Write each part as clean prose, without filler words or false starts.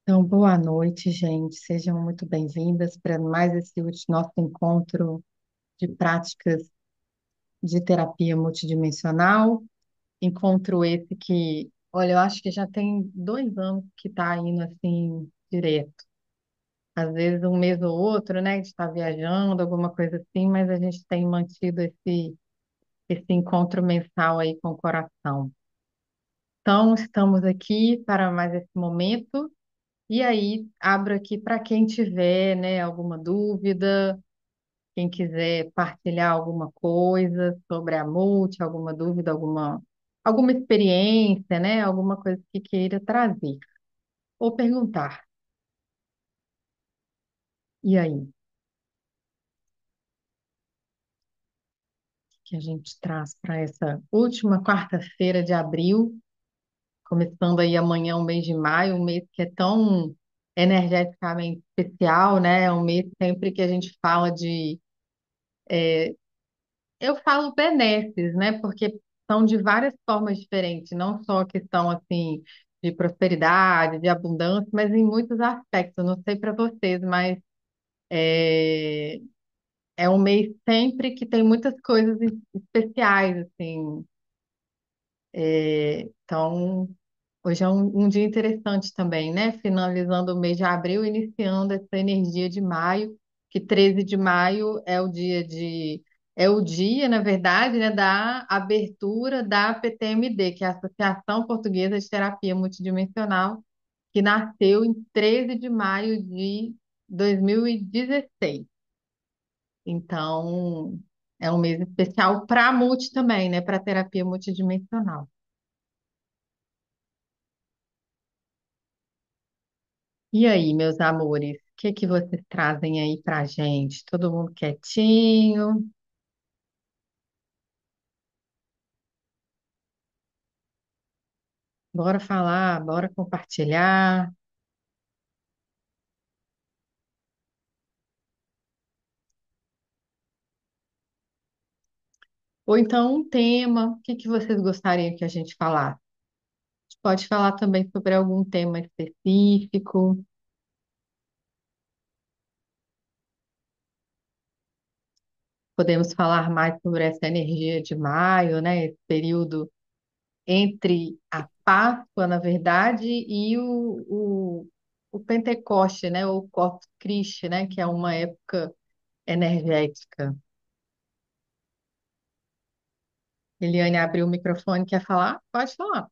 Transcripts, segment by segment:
Então, boa noite, gente. Sejam muito bem-vindas para mais esse último nosso encontro de práticas de terapia multidimensional. Encontro esse que, olha, eu acho que já tem 2 anos que está indo assim direto. Às vezes um mês ou outro, né? A gente está viajando, alguma coisa assim, mas a gente tem mantido esse encontro mensal aí com o coração. Então, estamos aqui para mais esse momento. E aí, abro aqui para quem tiver, né, alguma dúvida, quem quiser partilhar alguma coisa sobre a multi, alguma dúvida, alguma experiência, né, alguma coisa que queira trazer ou perguntar. E aí, o que a gente traz para essa última quarta-feira de abril, começando aí amanhã o mês de maio, um mês que é tão energeticamente especial, né? É um mês sempre que a gente fala de eu falo benesses, né? Porque são de várias formas diferentes, não só a questão assim de prosperidade, de abundância, mas em muitos aspectos. Não sei para vocês, mas é, é um mês sempre que tem muitas coisas especiais, assim. Então, hoje é um dia interessante também, né? Finalizando o mês de abril, iniciando essa energia de maio, que 13 de maio é o dia, na verdade, né, da abertura da PTMD, que é a Associação Portuguesa de Terapia Multidimensional, que nasceu em 13 de maio de 2016. Então, é um mês especial para a multi também, né, para terapia multidimensional. E aí, meus amores, o que que vocês trazem aí pra gente? Todo mundo quietinho? Bora falar, bora compartilhar. Ou então um tema, o que que vocês gostariam que a gente falasse? A gente pode falar também sobre algum tema específico. Podemos falar mais sobre essa energia de maio, né? Esse período entre a Páscoa, na verdade, e o Pentecoste, né? Ou Corpus Christi, né? Que é uma época energética. Eliane abriu o microfone, quer falar? Pode falar.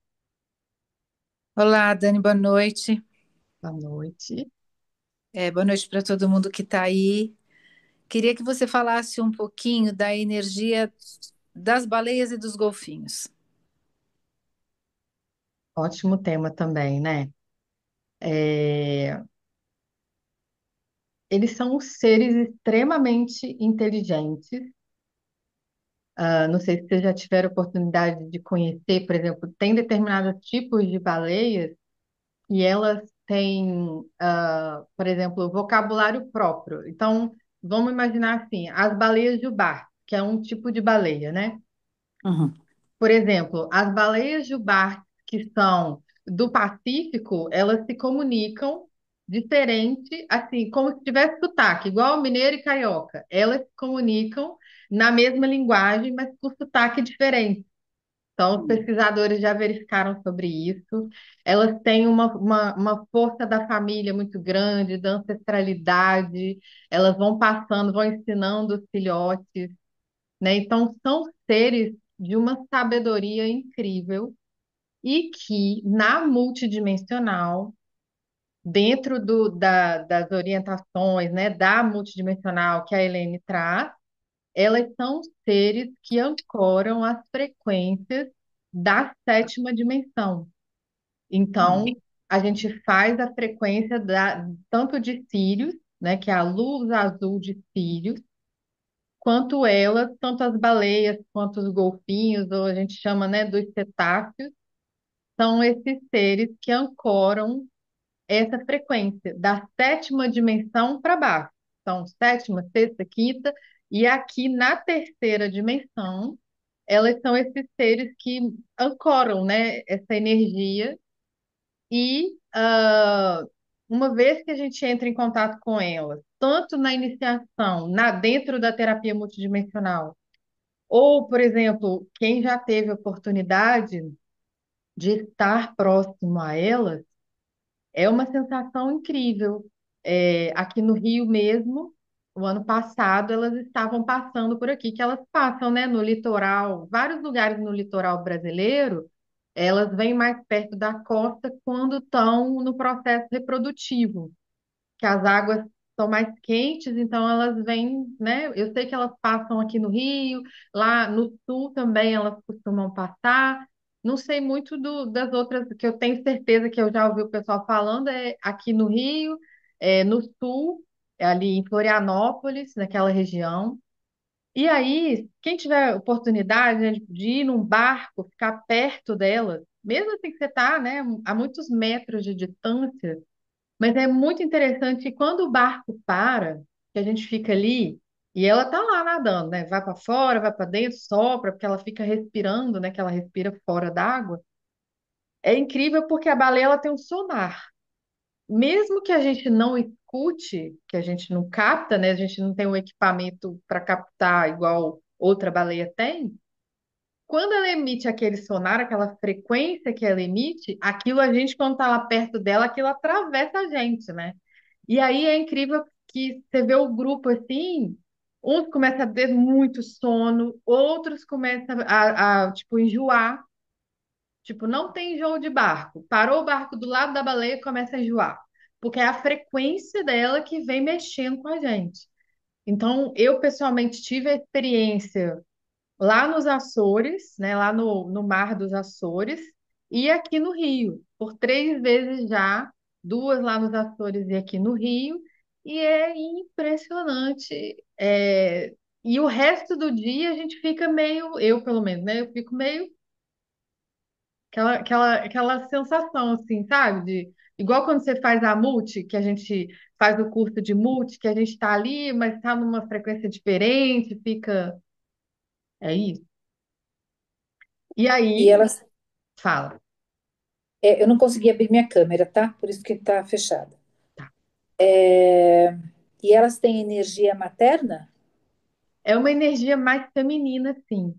Olá, Dani, boa noite. Boa noite. Boa noite para todo mundo que está aí. Queria que você falasse um pouquinho da energia das baleias e dos golfinhos. Ótimo tema também, né? É, Eles são seres extremamente inteligentes. Não sei se vocês já tiveram oportunidade de conhecer, por exemplo, tem determinados tipos de baleias e elas têm, por exemplo, vocabulário próprio. Então, vamos imaginar assim, as baleias jubá, que é um tipo de baleia, né? Uhum. Por exemplo, as baleias jubarte que são do Pacífico, elas se comunicam diferente, assim, como se tivesse sotaque, igual mineiro e carioca. Elas se comunicam na mesma linguagem, mas com sotaque diferente. Então, os pesquisadores já verificaram sobre isso. Elas têm uma força da família muito grande, da ancestralidade. Elas vão passando, vão ensinando os filhotes, né? Então, são seres de uma sabedoria incrível e que, na multidimensional, dentro das orientações, né, da multidimensional que a Helene traz, elas são seres que ancoram as frequências da sétima dimensão. Então, a gente faz a frequência tanto de Sírios, né, que é a luz azul de Sírios, quanto elas, tanto as baleias quanto os golfinhos, ou a gente chama, né, dos cetáceos, são esses seres que ancoram essa frequência da sétima dimensão para baixo. Então, sétima, sexta, quinta, e aqui na terceira dimensão, elas são esses seres que ancoram, né, essa energia e uma vez que a gente entra em contato com elas, tanto na iniciação, dentro da terapia multidimensional, ou, por exemplo, quem já teve oportunidade de estar próximo a elas, é uma sensação incrível. Aqui no Rio mesmo, o ano passado, elas estavam passando por aqui, que elas passam, né, no litoral, vários lugares no litoral brasileiro, elas vêm mais perto da costa quando estão no processo reprodutivo, que as águas são mais quentes, então elas vêm, né? Eu sei que elas passam aqui no Rio, lá no sul também elas costumam passar. Não sei muito das outras, que eu tenho certeza que eu já ouvi o pessoal falando, é aqui no Rio, no sul, ali em Florianópolis, naquela região. E aí, quem tiver oportunidade, né, de ir num barco, ficar perto delas, mesmo assim que você está, né, a muitos metros de distância, mas é muito interessante que quando o barco para, que a gente fica ali, e ela tá lá nadando, né? Vai para fora, vai para dentro, sopra, porque ela fica respirando, né? Que ela respira fora d'água. É incrível porque a baleia ela tem um sonar. Mesmo que a gente não escute, que a gente não capta, né? A gente não tem um equipamento para captar igual outra baleia tem. Quando ela emite aquele sonar, aquela frequência que ela emite, aquilo a gente, quando tá lá perto dela, aquilo atravessa a gente, né? E aí é incrível que você vê o grupo assim, uns começam a ter muito sono, outros começam tipo, enjoar. Tipo, não tem enjoo de barco. Parou o barco do lado da baleia e começa a enjoar. Porque é a frequência dela que vem mexendo com a gente. Então, eu pessoalmente tive a experiência lá nos Açores, né, lá no Mar dos Açores, e aqui no Rio, por 3 vezes já, duas lá nos Açores e aqui no Rio, e é impressionante. E o resto do dia a gente fica meio, eu pelo menos, né, eu fico meio aquela sensação assim, sabe? Igual quando você faz a multi, que a gente faz o curso de multi, que a gente está ali, mas está numa frequência diferente, fica. É isso. E E aí, elas, fala. eu não consegui abrir minha câmera, tá? Por isso que está fechada. Tá. E elas têm energia materna? É uma energia mais feminina, sim.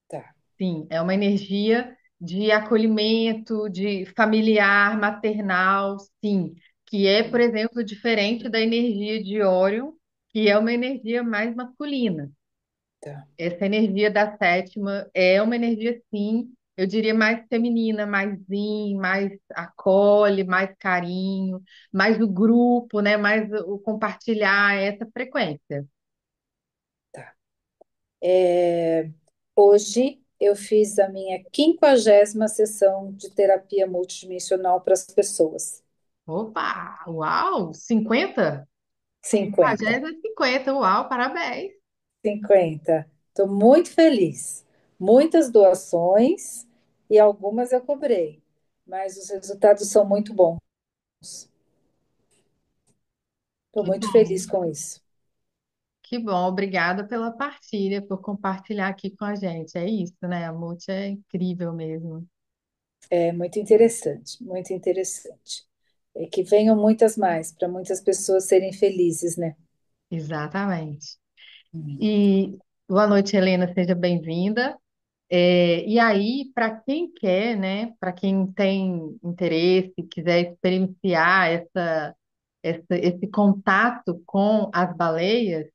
Tá. Sim, é uma energia de acolhimento, de familiar, maternal, sim. Que é, por exemplo, diferente da energia de Órion, que é uma energia mais masculina. Tá. Essa energia da sétima é uma energia, sim, eu diria mais feminina, mais zen, mais acolhe, mais carinho, mais o grupo, né? Mais o compartilhar essa frequência. Tá. É, hoje eu fiz a minha 50ª sessão de terapia multidimensional para as pessoas. Opa, uau, 50? 50. 50, uau, parabéns. 50. Estou muito feliz. Muitas doações e algumas eu cobrei, mas os resultados são muito bons. Estou Que muito bom, feliz com isso. que bom. Obrigada pela partilha, por compartilhar aqui com a gente. É isso, né? A Multi é incrível mesmo. É muito interessante, muito interessante. É que venham muitas mais, para muitas pessoas serem felizes, né? Exatamente. Hum. E boa noite, Helena, seja bem-vinda. E aí, para quem quer, né, para quem tem interesse, quiser experienciar esse contato com as baleias,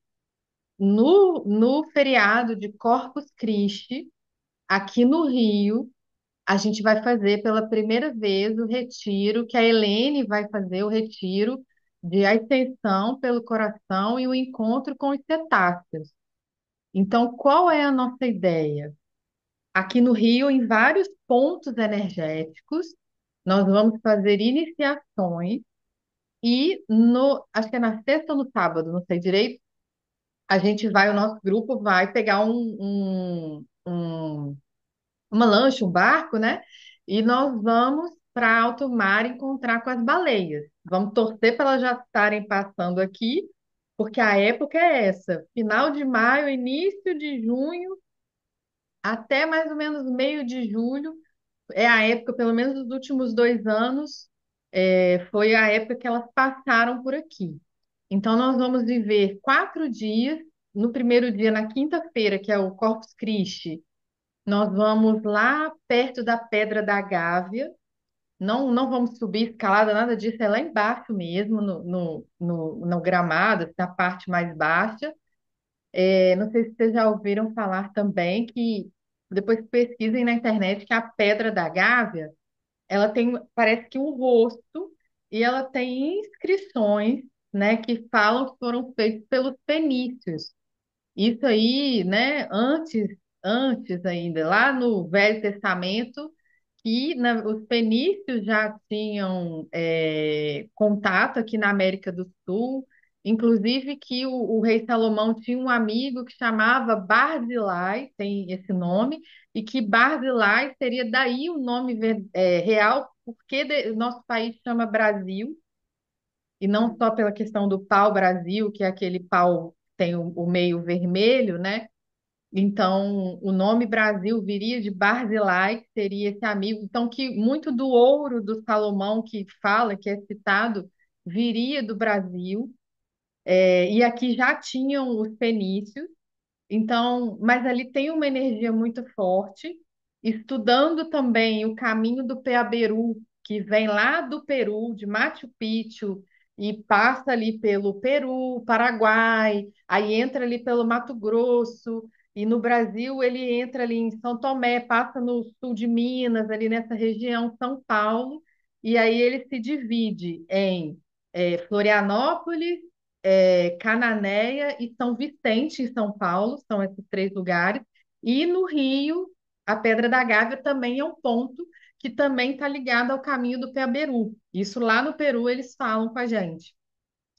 no feriado de Corpus Christi, aqui no Rio, a gente vai fazer pela primeira vez o retiro, que a Helene vai fazer o retiro de ascensão pelo coração e o encontro com os cetáceos. Então, qual é a nossa ideia? Aqui no Rio, em vários pontos energéticos, nós vamos fazer iniciações e acho que é na sexta ou no sábado, não sei direito, o nosso grupo vai pegar uma lancha, um barco, né? E nós vamos para alto mar encontrar com as baleias. Vamos torcer para elas já estarem passando aqui, porque a época é essa, final de maio, início de junho, até mais ou menos meio de julho, é a época, pelo menos dos últimos 2 anos, foi a época que elas passaram por aqui. Então, nós vamos viver 4 dias. No primeiro dia, na quinta-feira, que é o Corpus Christi, nós vamos lá perto da Pedra da Gávea. Não, não vamos subir escalada, nada disso, é lá embaixo mesmo, no gramado, assim, na parte mais baixa. Não sei se vocês já ouviram falar também que, depois pesquisem na internet, que a Pedra da Gávea, ela tem, parece que um rosto, e ela tem inscrições, né, que falam que foram feitas pelos fenícios. Isso aí, né, antes ainda, lá no Velho Testamento, que os fenícios já tinham contato aqui na América do Sul, inclusive que o rei Salomão tinha um amigo que chamava Barzilai, tem esse nome, e que Barzilai seria daí o nome real, porque o nosso país chama Brasil, e não só pela questão do pau-brasil, que é aquele pau que tem o meio vermelho, né? Então, o nome Brasil viria de Barzilai, que seria esse amigo. Então, que muito do ouro do Salomão que fala, que é citado, viria do Brasil. E aqui já tinham os fenícios. Então, mas ali tem uma energia muito forte, estudando também o caminho do Peaberu, que vem lá do Peru, de Machu Picchu, e passa ali pelo Peru, Paraguai, aí entra ali pelo Mato Grosso, e no Brasil ele entra ali em São Tomé, passa no sul de Minas, ali nessa região, São Paulo, e aí ele se divide em Florianópolis, Cananéia e São Vicente, em São Paulo, são esses três lugares. E no Rio, a Pedra da Gávea também é um ponto que também está ligado ao caminho do Peaberu. Isso lá no Peru eles falam com a gente.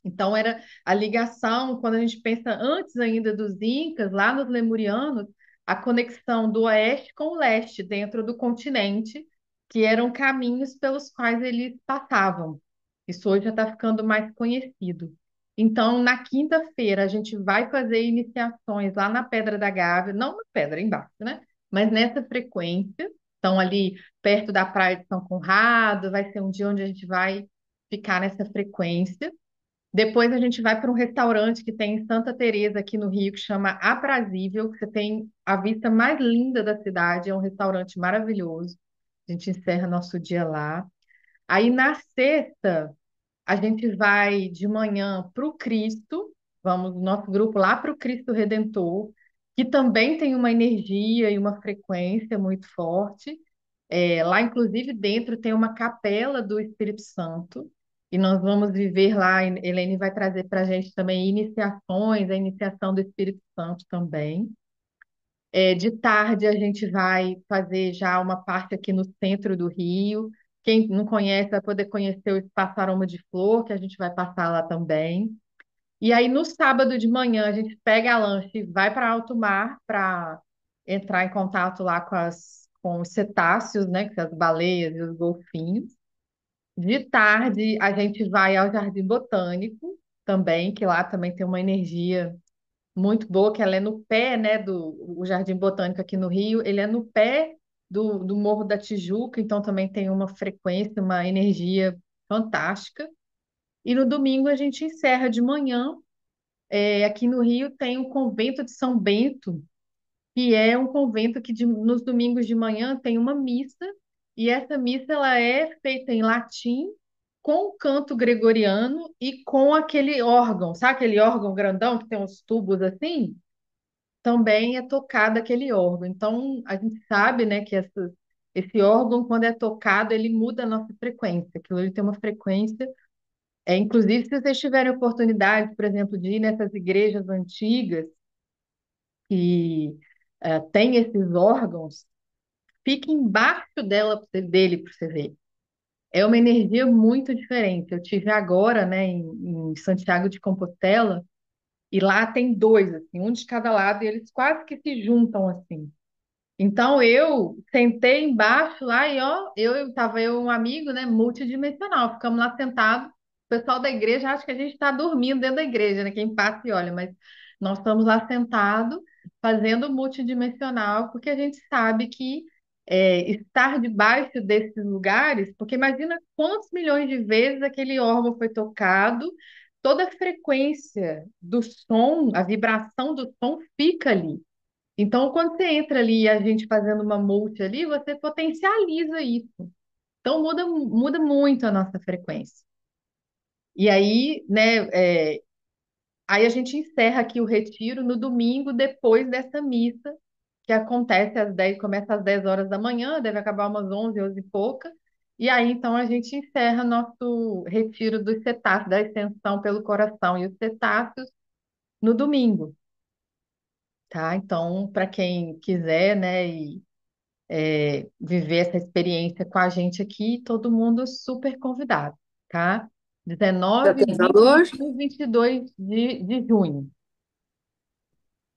Então era a ligação, quando a gente pensa antes ainda dos Incas, lá nos Lemurianos, a conexão do oeste com o leste dentro do continente, que eram caminhos pelos quais eles passavam. Isso hoje já está ficando mais conhecido. Então, na quinta-feira, a gente vai fazer iniciações lá na Pedra da Gávea, não na pedra embaixo, né? Mas nessa frequência. Então, ali perto da Praia de São Conrado, vai ser um dia onde a gente vai ficar nessa frequência. Depois a gente vai para um restaurante que tem em Santa Teresa, aqui no Rio, que chama Aprazível, que você tem a vista mais linda da cidade, é um restaurante maravilhoso. A gente encerra nosso dia lá. Aí na sexta, a gente vai de manhã para o Cristo, vamos, nosso grupo lá para o Cristo Redentor, que também tem uma energia e uma frequência muito forte. Lá, inclusive, dentro tem uma capela do Espírito Santo, e nós vamos viver lá. Helene vai trazer para a gente também iniciações, a iniciação do Espírito Santo também. De tarde, a gente vai fazer já uma parte aqui no centro do Rio. Quem não conhece vai poder conhecer o Espaço Aroma de Flor, que a gente vai passar lá também. E aí, no sábado de manhã, a gente pega a lanche e vai para alto mar para entrar em contato lá com os cetáceos, né, que são as baleias e os golfinhos. De tarde, a gente vai ao Jardim Botânico também, que lá também tem uma energia muito boa, que ela é no pé, né, o Jardim Botânico aqui no Rio, ele é no pé do Morro da Tijuca, então também tem uma frequência, uma energia fantástica. E no domingo a gente encerra de manhã. Aqui no Rio tem o Convento de São Bento, que é um convento que nos domingos de manhã tem uma missa, e essa missa ela é feita em latim, com canto gregoriano e com aquele órgão, sabe aquele órgão grandão que tem uns tubos assim? Também é tocado aquele órgão. Então, a gente sabe, né, que esse órgão, quando é tocado, ele muda a nossa frequência. Aquilo ele tem uma frequência. Inclusive, se vocês tiverem oportunidade, por exemplo, de ir nessas igrejas antigas que tem esses órgãos, fique embaixo dele para você ver. É uma energia muito diferente. Eu tive agora, né, em Santiago de Compostela, e lá tem dois, assim, um de cada lado, e eles quase que se juntam assim. Então eu sentei embaixo lá e ó, tava eu e um amigo, né, multidimensional, ficamos lá sentados. O pessoal da igreja acha que a gente está dormindo dentro da igreja, né? Quem passa e olha, mas nós estamos lá sentados fazendo multidimensional, porque a gente sabe que estar debaixo desses lugares, porque imagina quantos milhões de vezes aquele órgão foi tocado, toda a frequência do som, a vibração do som fica ali. Então, quando você entra ali e a gente fazendo uma multi ali, você potencializa isso. Então, muda muito a nossa frequência. E aí, né, aí a gente encerra aqui o retiro no domingo, depois dessa missa, que acontece às 10, começa às 10 horas da manhã, deve acabar umas 11, 11 e pouca. E aí, então, a gente encerra nosso retiro dos cetáceos, da ascensão pelo coração e os cetáceos no domingo, tá? Então, para quem quiser, né, viver essa experiência com a gente aqui, todo mundo super convidado, tá? Já 19, tem 20, valor? 21 e 22 de junho.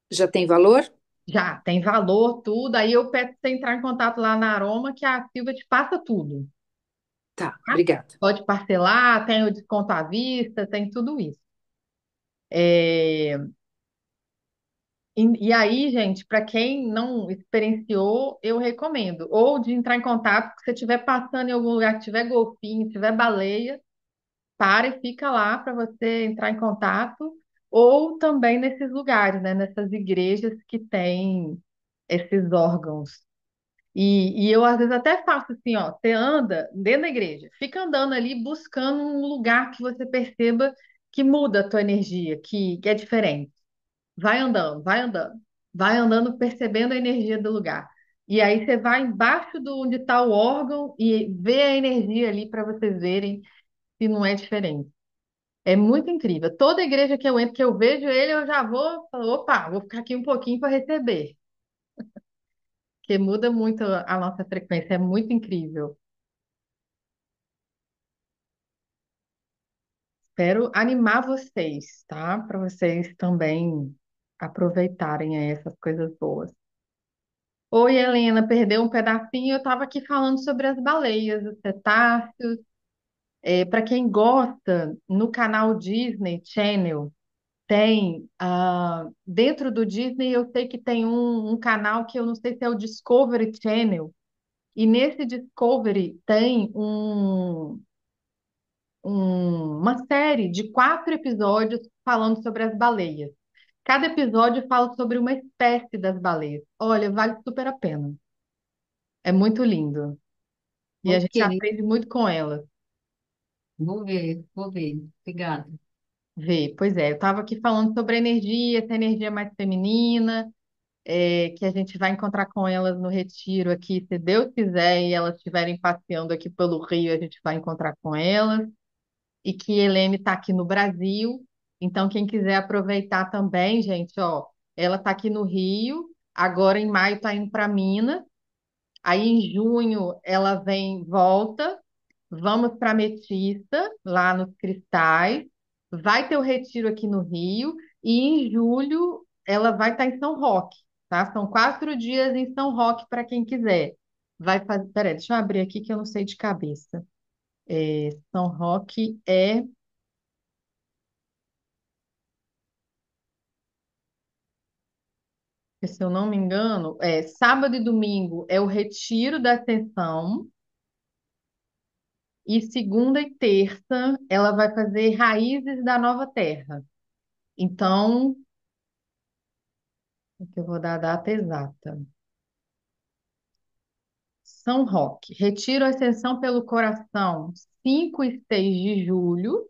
Já tem valor? Já, tem valor, tudo. Aí eu peço pra você entrar em contato lá na Aroma, que a Silvia te passa tudo. Tá, Tá? obrigada. Pode parcelar, tem o desconto à vista, tem tudo isso. É, e aí, gente, para quem não experienciou, eu recomendo. Ou de entrar em contato, se você estiver passando em algum lugar que tiver golfinho, tiver baleia, para e fica lá para você entrar em contato. Ou também nesses lugares, né? Nessas igrejas que têm esses órgãos. E eu às vezes até faço assim, ó, você anda dentro da igreja, fica andando ali buscando um lugar que você perceba que muda a tua energia, que é diferente. Vai andando, vai andando percebendo a energia do lugar. E aí você vai embaixo do onde está o órgão e vê a energia ali para vocês verem se não é diferente. É muito incrível. Toda igreja que eu entro, que eu vejo ele, eu já vou, falo, opa, vou ficar aqui um pouquinho para receber, porque muda muito a nossa frequência, é muito incrível. Espero animar vocês, tá? Para vocês também aproveitarem aí essas coisas boas. Oi, Helena, perdeu um pedacinho. Eu estava aqui falando sobre as baleias, os cetáceos. Para quem gosta, no canal Disney Channel tem dentro do Disney eu sei que tem um canal que eu não sei se é o Discovery Channel. E nesse Discovery tem uma série de 4 episódios falando sobre as baleias. Cada episódio fala sobre uma espécie das baleias. Olha, vale super a pena. É muito lindo. E a Ok, gente aprende muito com elas. vou ver, vou ver. Obrigada. Vê, pois é, eu estava aqui falando sobre a energia, essa energia mais feminina, que a gente vai encontrar com elas no retiro aqui, se Deus quiser, e elas estiverem passeando aqui pelo Rio, a gente vai encontrar com elas. E que Helene está aqui no Brasil. Então, quem quiser aproveitar também, gente, ó, ela está aqui no Rio, agora em maio está indo para Minas, aí em junho ela vem, volta, vamos para Ametista, lá nos Cristais, vai ter o retiro aqui no Rio, e em julho ela vai estar em São Roque, tá? São 4 dias em São Roque para quem quiser. Vai fazer, peraí, deixa eu abrir aqui que eu não sei de cabeça. São Roque é. Se eu não me engano, sábado e domingo é o retiro da Ascensão, e segunda e terça ela vai fazer Raízes da Nova Terra. Então, aqui eu vou dar a data exata. São Roque, Retiro Ascensão pelo Coração, 5 e 6 de julho,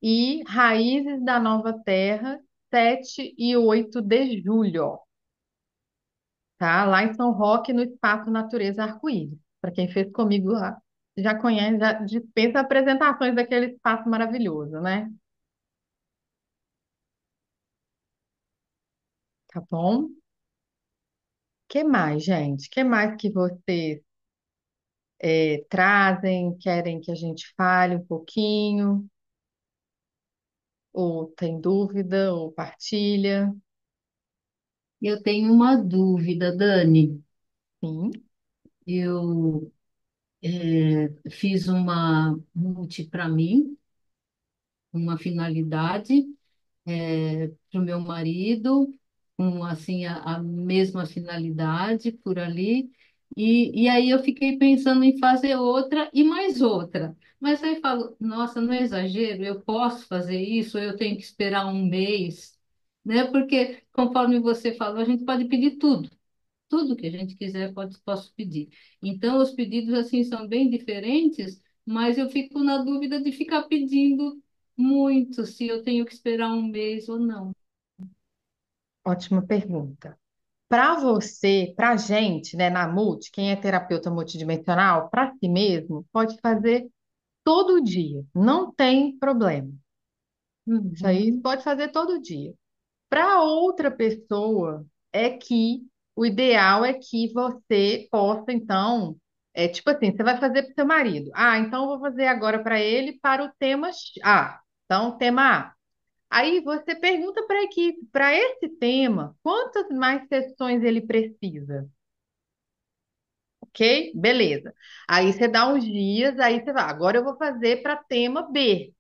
e Raízes da Nova Terra, 7 e 8 de julho. Tá? Lá em São Roque, no Espaço Natureza Arco-Íris. Para quem fez comigo lá, já conhece, já dispensa apresentações daquele espaço maravilhoso, né? Tá bom? Que mais, gente? Que mais que vocês trazem, querem que a gente fale um pouquinho? Ou tem dúvida, ou partilha? Eu tenho uma dúvida, Dani. Sim. Eu fiz uma multi para mim, uma finalidade, para o meu marido, com assim a mesma finalidade por ali. E aí eu fiquei pensando em fazer outra e mais outra. Mas aí eu falo, nossa, não é exagero, eu posso fazer isso, ou eu tenho que esperar um mês, né? Porque, conforme você falou, a gente pode pedir tudo. Tudo que a gente quiser posso pedir. Então, os pedidos, assim, são bem diferentes, mas eu fico na dúvida de ficar pedindo muito, se eu tenho que esperar um mês ou não. Ótima pergunta. Para você, para a gente, né, na Multi, quem é terapeuta multidimensional, para si mesmo, pode fazer todo dia, não tem problema. Isso aí Uhum, pode fazer todo dia. Para outra pessoa, é que o ideal é que você possa, então, tipo assim, você vai fazer para o seu marido. Ah, então eu vou fazer agora para ele para o tema A. Então, tema A. Aí você pergunta para a equipe, para esse tema, quantas mais sessões ele precisa? Ok? Beleza. Aí você dá uns dias, aí você vai. Agora eu vou fazer para tema B.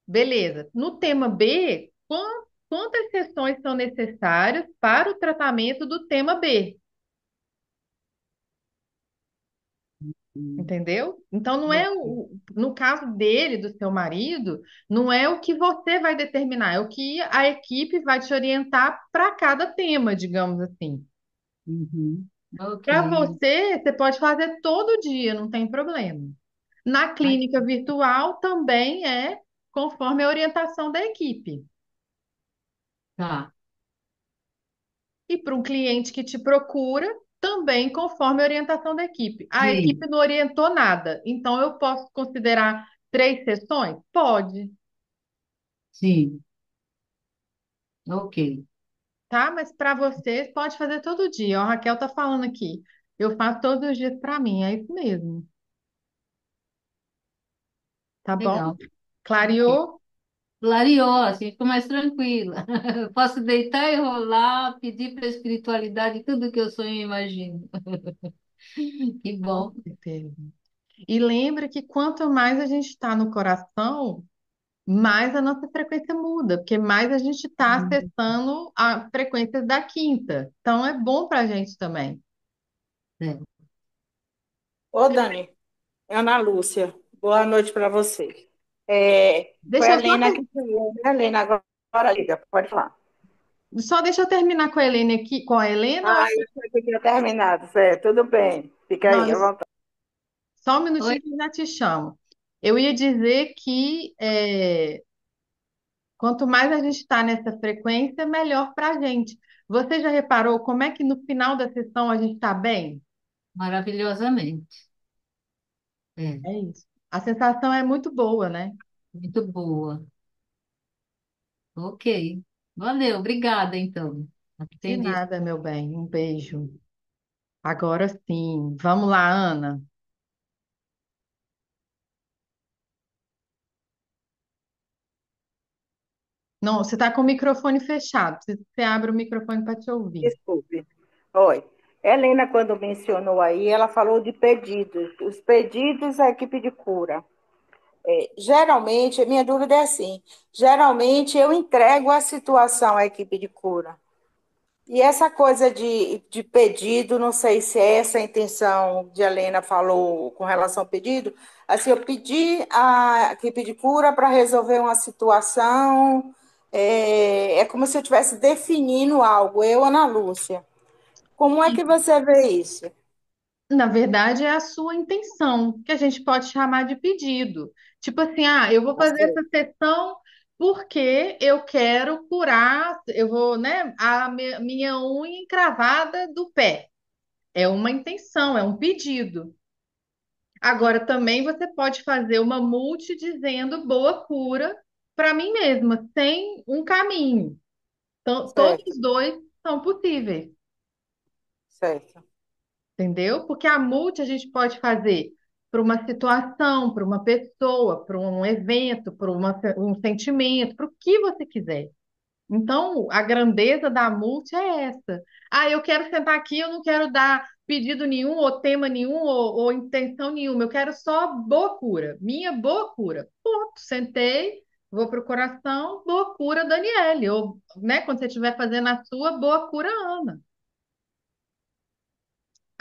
Beleza. No tema B, quantas sessões são necessárias para o tratamento do tema B? uhum. Entendeu? Então, não é Ok. no caso dele, do seu marido, não é o que você vai determinar, é o que a equipe vai te orientar para cada tema, digamos assim. Uhum. Ok. Para você, você pode fazer todo dia, não tem problema. Na Ai, clínica virtual também é conforme a orientação da equipe. tá. E para um cliente que te procura, também conforme a orientação da equipe. A Sim, equipe não orientou nada, então eu posso considerar 3 sessões? Pode, sim. Ok. tá? Mas para vocês, pode fazer todo dia. Ó, a Raquel tá falando aqui. Eu faço todos os dias para mim, é isso mesmo, tá bom? Legal. Ok. Clareou? Clareou, assim, ficou mais tranquila. Posso deitar e rolar, pedir para a espiritualidade tudo que eu sonho e imagino. Que Com bom. certeza. E lembra que quanto mais a gente está no coração, mais a nossa frequência muda, porque mais a gente está acessando a frequência da quinta. Então é bom para a gente também. É. Ô, Dani, é Ana Lúcia, boa noite para você. Foi Deixa a eu só, Helena que falou, né, Helena? Agora liga, pode falar. só deixa eu terminar com a Helena aqui, com a Helena. Ah, eu achei que tinha terminado, certo, tudo bem. Fica Não, aí, à vontade. só um Oi, minutinho que eu já te chamo. Eu ia dizer que quanto mais a gente está nessa frequência, melhor para a gente. Você já reparou como é que no final da sessão a gente está bem? maravilhosamente. É, É isso. A sensação é muito boa, né? muito boa. Ok. Valeu, obrigada, então. De Atendi. nada, meu bem. Um beijo. Agora sim. Vamos lá, Ana. Não, você está com o microfone fechado. Preciso que você abra o microfone para te ouvir. Desculpe. Oi. Helena, quando mencionou aí, ela falou de pedidos. Os pedidos à equipe de cura. Geralmente, a minha dúvida é assim: geralmente eu entrego a situação à equipe de cura. E essa coisa de pedido, não sei se é essa a intenção de Helena falou com relação ao pedido. Assim, eu pedi a equipe de cura para resolver uma situação, é como se eu estivesse definindo algo, eu, Ana Lúcia. Como é que você vê isso? Na verdade, é a sua intenção, que a gente pode chamar de pedido. Tipo assim, ah, eu vou Tá fazer essa certo, sessão porque eu quero curar, eu vou, né, minha unha encravada do pé. É uma intenção, é um pedido. Agora, também você pode fazer uma multi dizendo boa cura para mim mesma, sem um caminho. Então, todos certo, os dois são possíveis. certo, Entendeu? Porque a multa a gente pode fazer para uma situação, para uma pessoa, para um evento, para um sentimento, para o que você quiser. Então, a grandeza da multa é essa. Ah, eu quero sentar aqui, eu não quero dar pedido nenhum, ou tema nenhum, ou intenção nenhuma. Eu quero só boa cura. Minha boa cura. Ponto. Sentei, vou para o coração, boa cura, Daniele. Ou, né, quando você estiver fazendo a sua, boa cura, Ana.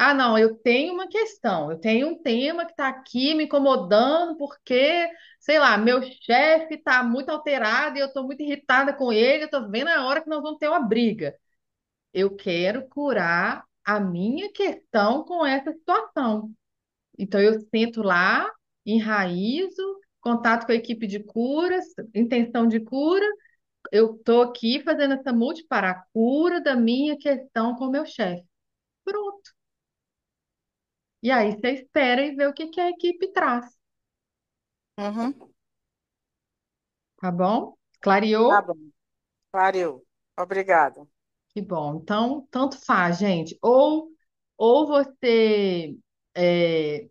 Ah, não, eu tenho uma questão, eu tenho um tema que está aqui me incomodando porque, sei lá, meu chefe está muito alterado e eu estou muito irritada com ele, eu estou vendo a hora que nós vamos ter uma briga. Eu quero curar a minha questão com essa situação. Então, eu sento lá, enraizo, contato com a equipe de curas, intenção de cura. Eu estou aqui fazendo essa multi para a cura da minha questão com o meu chefe. Pronto. E aí você espera e vê o que que a equipe traz, Uhum. tá bom? Tá Clareou? bom, clareou. Obrigada. Que bom. Então, tanto faz, gente. Ou você. é,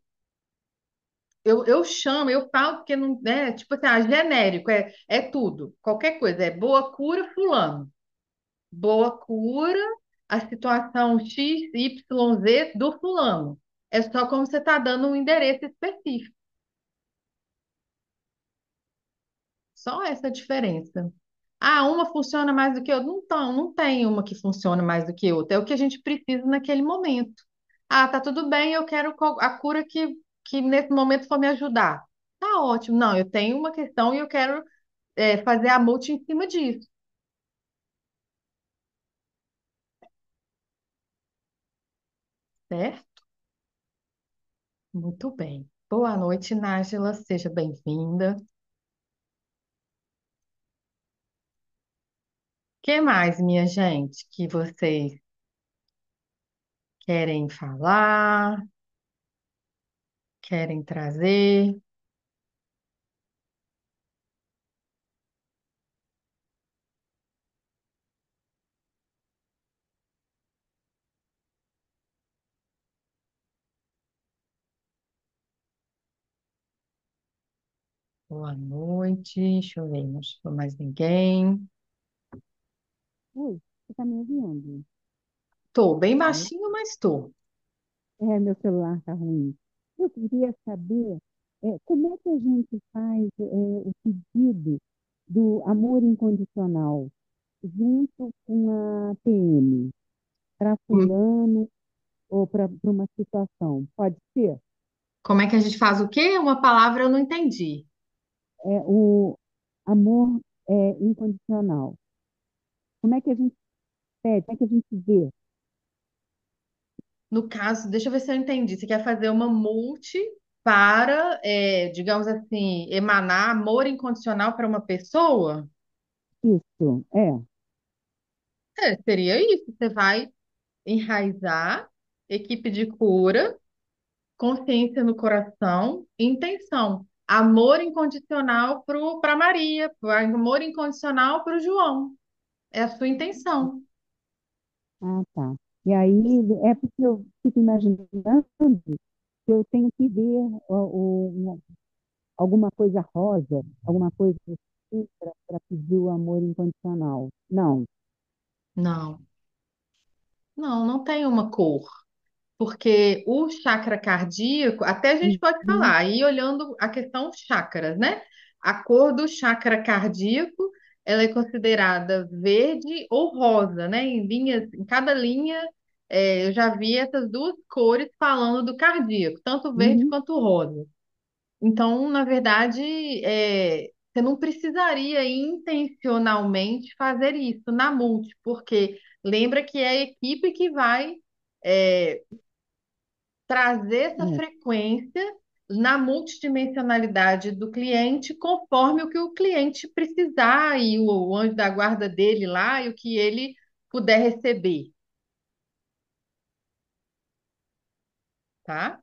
eu chamo, eu falo porque não é tipo assim, genérico, é tudo, qualquer coisa. É boa cura, fulano. Boa cura, a situação X, Y, Z do fulano. É só como você está dando um endereço específico. Só essa diferença. Ah, uma funciona mais do que outra. Não, não tem uma que funciona mais do que outra. É o que a gente precisa naquele momento. Ah, tá tudo bem, eu quero a cura que nesse momento for me ajudar. Tá ótimo. Não, eu tenho uma questão e eu quero fazer a multi em cima disso, certo? Muito bem. Boa noite, Nájila. Seja bem-vinda. O que mais, minha gente, que vocês querem falar, querem trazer? Boa noite. Deixa eu ver, não chegou mais ninguém. Oi, você está me ouvindo? Tô bem Alô? baixinho, mas tô. Meu celular está ruim. Eu queria saber como é que a gente faz o pedido do amor incondicional junto com a PM, para Hum, fulano ou para uma situação. Pode ser? Como é que a gente faz o quê? Uma palavra eu não entendi. O amor incondicional. Como é que a gente pede? Como é que a gente vê? No caso, deixa eu ver se eu entendi. Você quer fazer uma multi para, digamos assim, emanar amor incondicional para uma pessoa? Isso, Seria isso. Você vai enraizar, equipe de cura, consciência no coração, intenção. Amor incondicional para Maria, amor incondicional para o João. É a sua intenção. Ah, tá. E aí, é porque eu fico imaginando que eu tenho que ver alguma coisa rosa, alguma coisa assim, para pedir o amor incondicional. Não. Não, não tem uma cor. Porque o chakra cardíaco, até a gente pode Uhum, falar, aí olhando a questão chakras, né? A cor do chakra cardíaco, ela é considerada verde ou rosa, né? Em linhas, em cada linha, eu já vi essas duas cores falando do cardíaco, tanto verde uhum, quanto rosa. Então, na verdade, você não precisaria intencionalmente fazer isso na multi, porque lembra que é a equipe que vai é, trazer essa é, frequência na multidimensionalidade do cliente, conforme o que o cliente precisar e o anjo da guarda dele lá e o que ele puder receber, tá?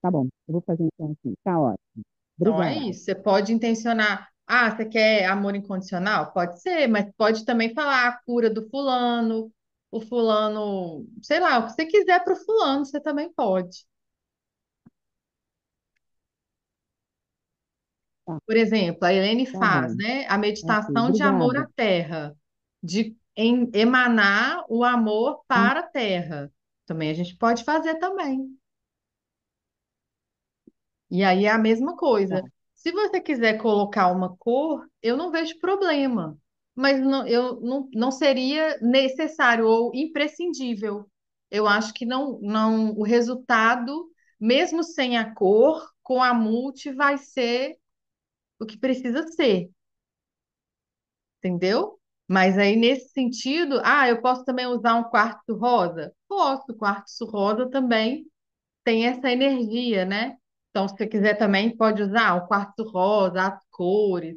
tá bom. Eu vou fazer então assim. Tá ótimo. Então é Obrigada. isso. Você pode intencionar. Ah, você quer amor incondicional? Pode ser, mas pode também falar a cura do fulano, o fulano, sei lá, o que você quiser para o fulano, você também pode. Tá, Por exemplo, a Helene tá faz, bom. né, a Ok, meditação de amor à obrigada. terra, de emanar o amor Hum, para a terra. Também a gente pode fazer também. E aí é a mesma tá, coisa. Se você quiser colocar uma cor, eu não vejo problema, mas não, eu não seria necessário ou imprescindível. eu acho que não, o resultado, mesmo sem a cor, com a multi vai ser o que precisa ser, entendeu? Mas aí, nesse sentido, eu posso também usar um quartzo rosa? Posso, o quartzo rosa também tem essa energia, né? Então, se você quiser também, pode usar o quartzo rosa, as cores,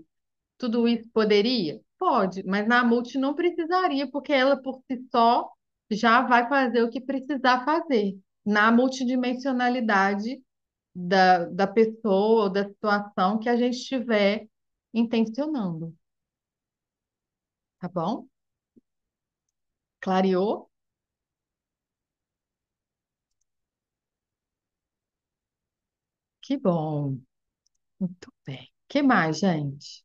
tudo isso poderia? Pode, mas na multi não precisaria, porque ela por si só já vai fazer o que precisar fazer. Na multidimensionalidade da pessoa, ou da situação que a gente estiver intencionando, tá bom? Clareou? Que bom. Muito bem. Que mais, gente?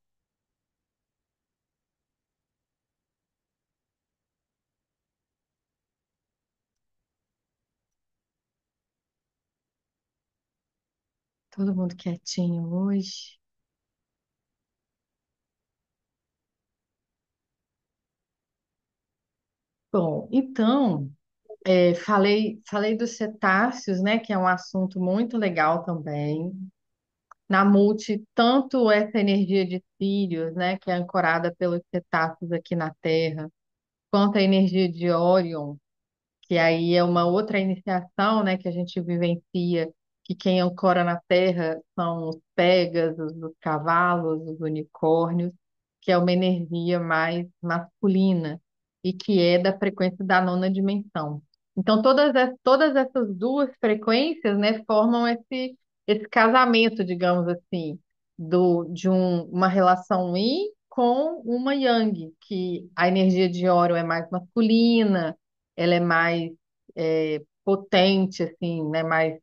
Todo mundo quietinho hoje. Bom, então, falei dos cetáceos, né, que é um assunto muito legal também. Na Multi, tanto essa energia de Sírios, né, que é ancorada pelos cetáceos aqui na Terra, quanto a energia de Órion, que aí é uma outra iniciação, né, que a gente vivencia, que quem ancora na Terra são os Pégasos, os cavalos, os unicórnios, que é uma energia mais masculina e que é da frequência da nona dimensão. Então, todas essas duas frequências, né, formam esse casamento, digamos assim, uma relação yin com uma yang, que a energia de Órion é mais masculina, ela é mais potente, assim, né? Mais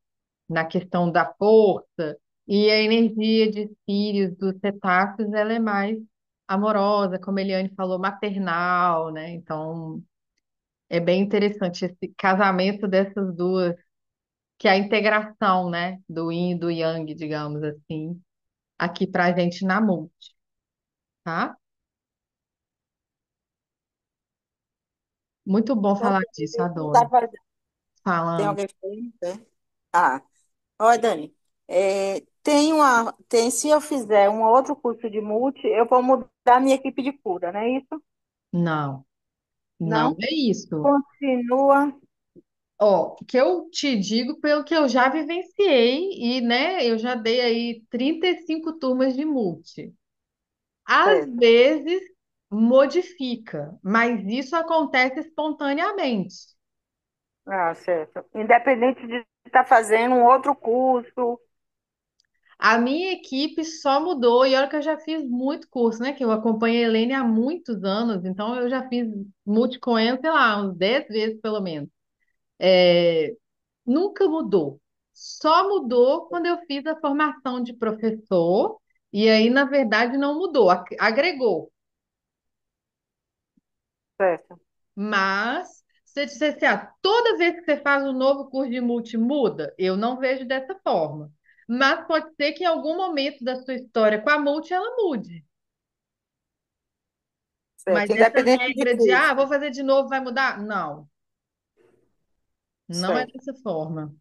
na questão da força. E a energia de Sírios, dos cetáceos, ela é mais amorosa, como a Eliane falou, maternal, né? Então, é bem interessante esse casamento dessas duas, que é a integração, né? Do Yin e do Yang, digamos assim, aqui pra gente na Multi, tá? Muito bom falar disso, adoro. Tem Falando. alguém falando? Né? Ah, olha, Dani, se eu fizer um outro curso de multi, eu vou mudar minha equipe de cura, não é isso? Não, não Não? é isso. Continua, Ó, que eu te digo pelo que eu já vivenciei e, né, eu já dei aí 35 turmas de multi. Às certo. vezes modifica, mas isso acontece espontaneamente. Ah, certo. Independente de estar fazendo um outro curso, A minha equipe só mudou, e olha que eu já fiz muito curso, né? Que eu acompanhei a Helene há muitos anos, então eu já fiz multi com ela, sei lá, uns 10 vezes pelo menos. É, nunca mudou. Só mudou quando eu fiz a formação de professor, e aí, na verdade, não mudou, agregou. certo, Mas, se você disser assim, toda vez que você faz um novo curso de multi, muda, eu não vejo dessa forma. Mas pode ser que em algum momento da sua história com a multi ela mude. Mas certo. essa Independente de regra de, curso, vou fazer de novo, vai mudar? Não, não é certo. dessa forma.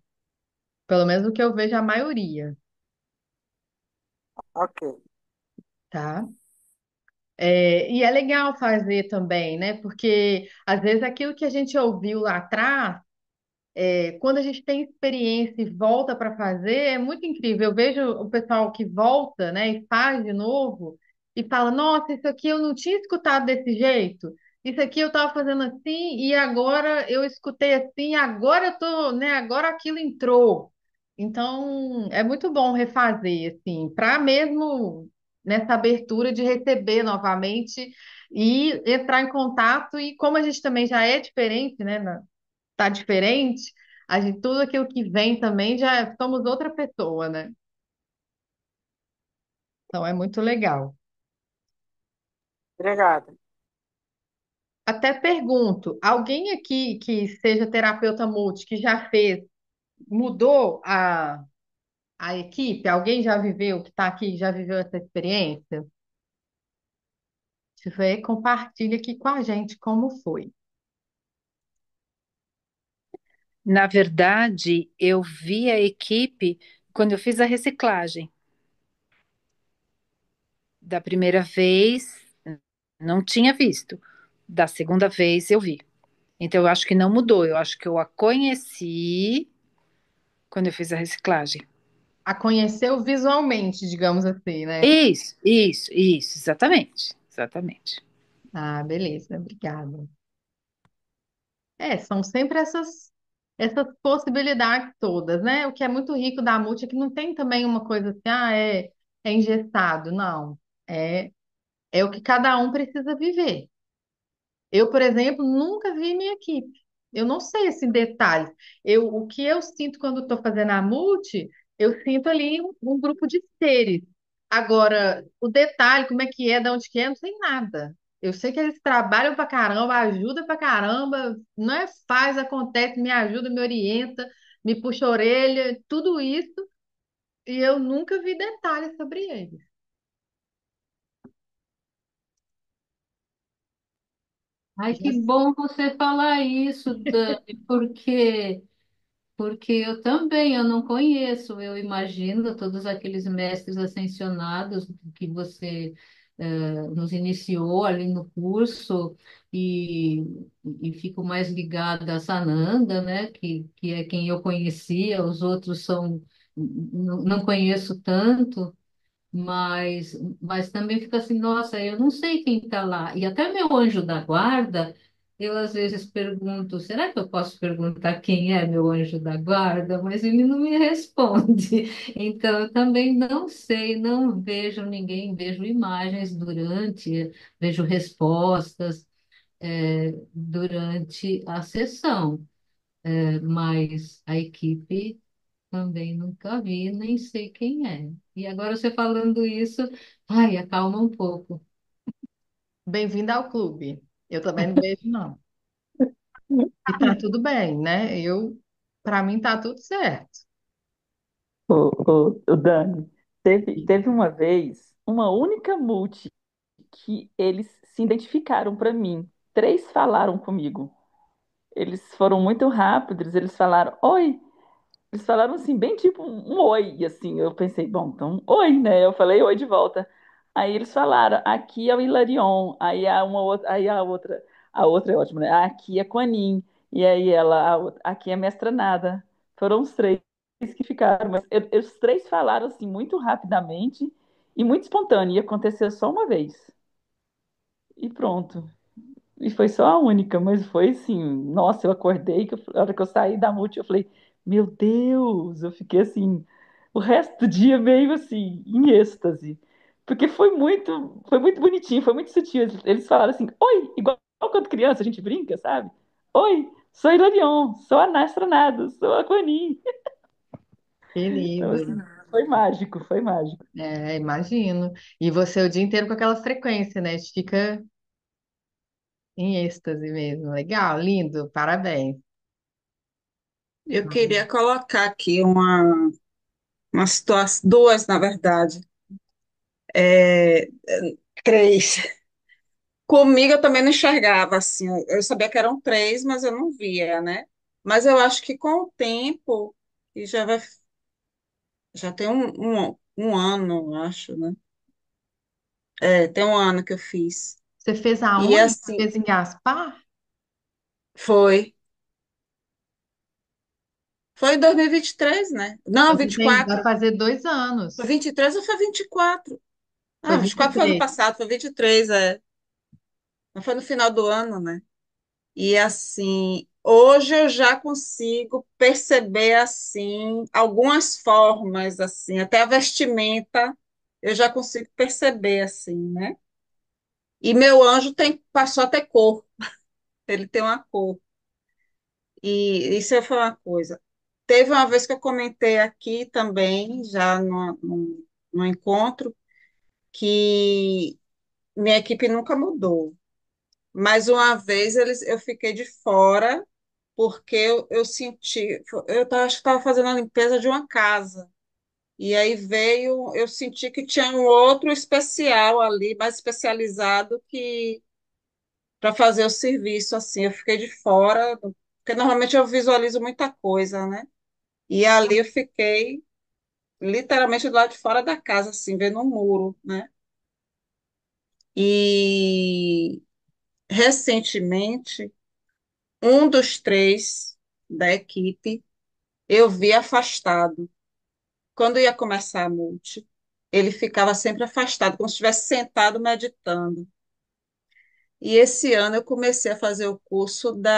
Pelo menos o que eu vejo a maioria, Ok, tá? E é legal fazer também, né? Porque às vezes aquilo que a gente ouviu lá atrás, quando a gente tem experiência e volta para fazer, é muito incrível. Eu vejo o pessoal que volta, né, e faz de novo e fala: Nossa, isso aqui eu não tinha escutado desse jeito. Isso aqui eu estava fazendo assim e agora eu escutei assim, agora eu tô, né, agora aquilo entrou. Então, é muito bom refazer, assim, para mesmo nessa abertura de receber novamente e entrar em contato. E como a gente também já é diferente, né? Tá diferente, tudo aquilo que vem também já somos outra pessoa, né? Então é muito legal. obrigada. Até pergunto, alguém aqui que seja terapeuta multi, que já fez, mudou a equipe? Alguém já viveu, que está aqui, já viveu essa experiência? Se tiver, compartilha aqui com a gente como foi. Na verdade, eu vi a equipe quando eu fiz a reciclagem. Da primeira vez, não tinha visto. Da segunda vez, eu vi. Então, eu acho que não mudou. Eu acho que eu a conheci quando eu fiz a reciclagem. A conheceu visualmente, digamos assim, né? Isso, exatamente. Exatamente. Ah, beleza, obrigada. É, são sempre essas possibilidades todas, né? O que é muito rico da multi é que não tem também uma coisa assim, é engessado, não. É, é o que cada um precisa viver. Eu, por exemplo, nunca vi minha equipe. Eu não sei esse detalhe. O que eu sinto quando estou fazendo a multi, eu sinto ali um grupo de seres. Agora, o detalhe, como é que é, de onde que é, não sei nada. Eu sei que eles trabalham pra caramba, ajudam pra caramba, não é faz, acontece, me ajuda, me orienta, me puxa a orelha, tudo isso, e eu nunca vi detalhes sobre eles. Ai, que Já- bom você falar isso, Dani, porque eu também, eu não conheço, eu imagino todos aqueles mestres ascensionados que você nos iniciou ali no curso e, e fico mais ligada a Sananda, né, que é quem eu conhecia, os outros são, não conheço tanto, mas também fica assim, nossa, eu não sei quem está lá. E até meu anjo da guarda, eu às vezes pergunto, será que eu posso perguntar quem é meu anjo da guarda? Mas ele não me responde. Então, eu também não sei, não vejo ninguém, vejo imagens durante, vejo respostas, durante a sessão. Mas a equipe também nunca vi, nem sei quem é. E agora você falando isso, ai, acalma um pouco. Bem-vinda ao clube. Eu também não vejo, não. E tá tudo bem, né? Para mim tá tudo certo. O Dani, teve uma vez, uma única multi que eles se identificaram para mim. Três falaram comigo. Eles foram muito rápidos, eles falaram, oi. Eles falaram assim, bem tipo um oi, e assim. Eu pensei, bom, então, oi, né? Eu falei oi de volta. Aí eles falaram, aqui é o Hilarion. Aí a outra é ótima, né? Aqui é Quanin. E aí aqui é Mestra Nada. Foram os três que ficaram, mas os três falaram assim muito rapidamente e muito espontâneo. E aconteceu só uma vez. E pronto. E foi só a única, mas foi assim, nossa, eu acordei, a hora que eu saí da multi, eu falei, meu Deus, eu fiquei assim, o resto do dia meio assim, em êxtase. Porque foi muito bonitinho, foi muito sutil. Eles falaram assim, oi, igual quando criança a gente brinca, sabe? Oi, sou Ilarion, sou a Nastronado, sou a Quani. Que Então, lindo. assim, foi mágico, foi mágico. É, imagino. E você o dia inteiro com aquela frequência, né? A gente fica em êxtase mesmo. Legal, lindo, parabéns. Eu queria colocar aqui uma situação, duas, na verdade, é, três. Comigo eu também não enxergava assim, eu sabia que eram três, mas eu não via, né? Mas eu acho que com o tempo, e já tem um ano, eu acho, né? É, tem um ano que eu fiz. Você fez E aonde? Você assim, fez em Gaspar? foi. Foi em 2023, né? Não, vinte e Vai quatro. fazer dois Foi anos. 23 ou foi 24? Foi Ah, 24 foi ano 23. passado, foi 23, é. Não foi no final do ano, né? E assim, hoje eu já consigo perceber assim algumas formas assim, até a vestimenta eu já consigo perceber assim, né? E meu anjo passou a ter cor, ele tem uma cor. E isso foi uma coisa. Teve uma vez que eu comentei aqui também, já no encontro, que minha equipe nunca mudou. Mas uma vez eu fiquei de fora porque eu senti, acho que estava fazendo a limpeza de uma casa. E aí eu senti que tinha um outro especial ali, mais especializado que para fazer o serviço assim. Eu fiquei de fora, porque Porque normalmente eu visualizo muita coisa, né? E ali eu fiquei literalmente do lado de fora da casa, assim, vendo um muro, né? E recentemente, um dos três da equipe eu vi afastado. Quando ia começar a multi, ele ficava sempre afastado, como se estivesse sentado meditando. E esse ano eu comecei a fazer o curso do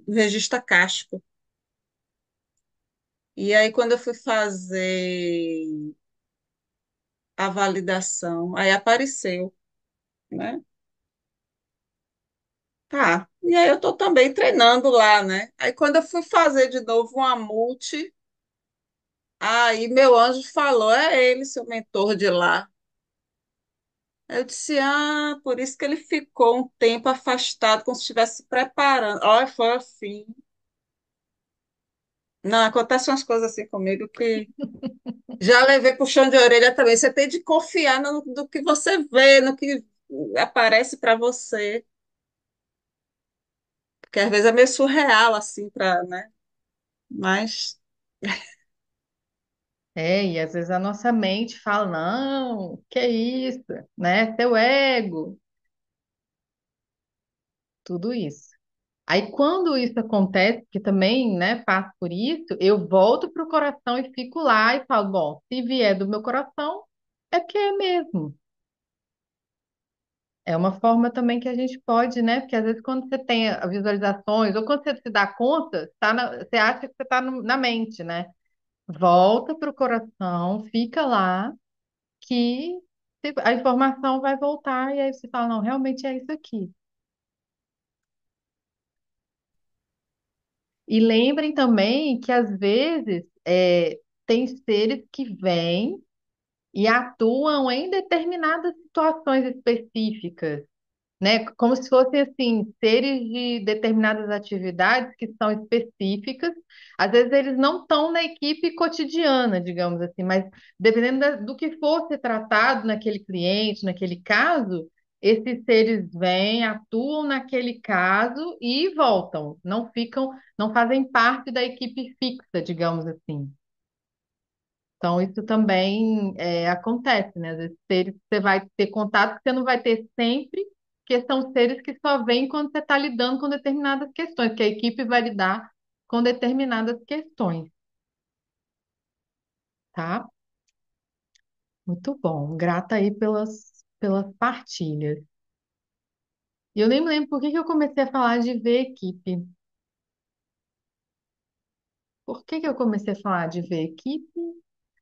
registro acástico. E aí, quando eu fui fazer a validação, aí apareceu, né? Tá. E aí eu estou também treinando lá, né? Aí quando eu fui fazer de novo uma multi, aí meu anjo falou, é ele, seu mentor de lá. Eu disse, ah, por isso que ele ficou um tempo afastado, como se estivesse se preparando. Olha, foi assim. Não, acontecem umas coisas assim comigo que já levei puxão de orelha também. Você tem de confiar no que você vê, no que aparece para você. Porque às vezes é meio surreal, assim, para, né? Mas E às vezes a nossa mente fala, não, que isso, né? Seu ego, tudo isso. Aí quando isso acontece, que também, né, passo por isso, eu volto pro coração e fico lá e falo, bom, se vier do meu coração, é porque é mesmo. É uma forma também que a gente pode, né? Porque às vezes quando você tem visualizações, ou quando você se dá conta, você acha que você está na mente, né? Volta pro coração, fica lá, que a informação vai voltar, e aí você fala, não, realmente é isso aqui. E lembrem também que às vezes tem seres que vêm e atuam em determinadas situações específicas, né? Como se fossem assim, seres de determinadas atividades que são específicas. Às vezes eles não estão na equipe cotidiana, digamos assim, mas dependendo do que for ser tratado naquele cliente, naquele caso, esses seres vêm, atuam naquele caso e voltam, não ficam, não fazem parte da equipe fixa, digamos assim. Então, isso também acontece, né? Às vezes, seres que você vai ter contato que você não vai ter sempre, porque são seres que só vêm quando você está lidando com determinadas questões, que a equipe vai lidar com determinadas questões, tá? Muito bom. Grata aí pelas partilhas. E eu nem me lembro por que que eu comecei a falar de ver equipe. Por que que eu comecei a falar de ver equipe?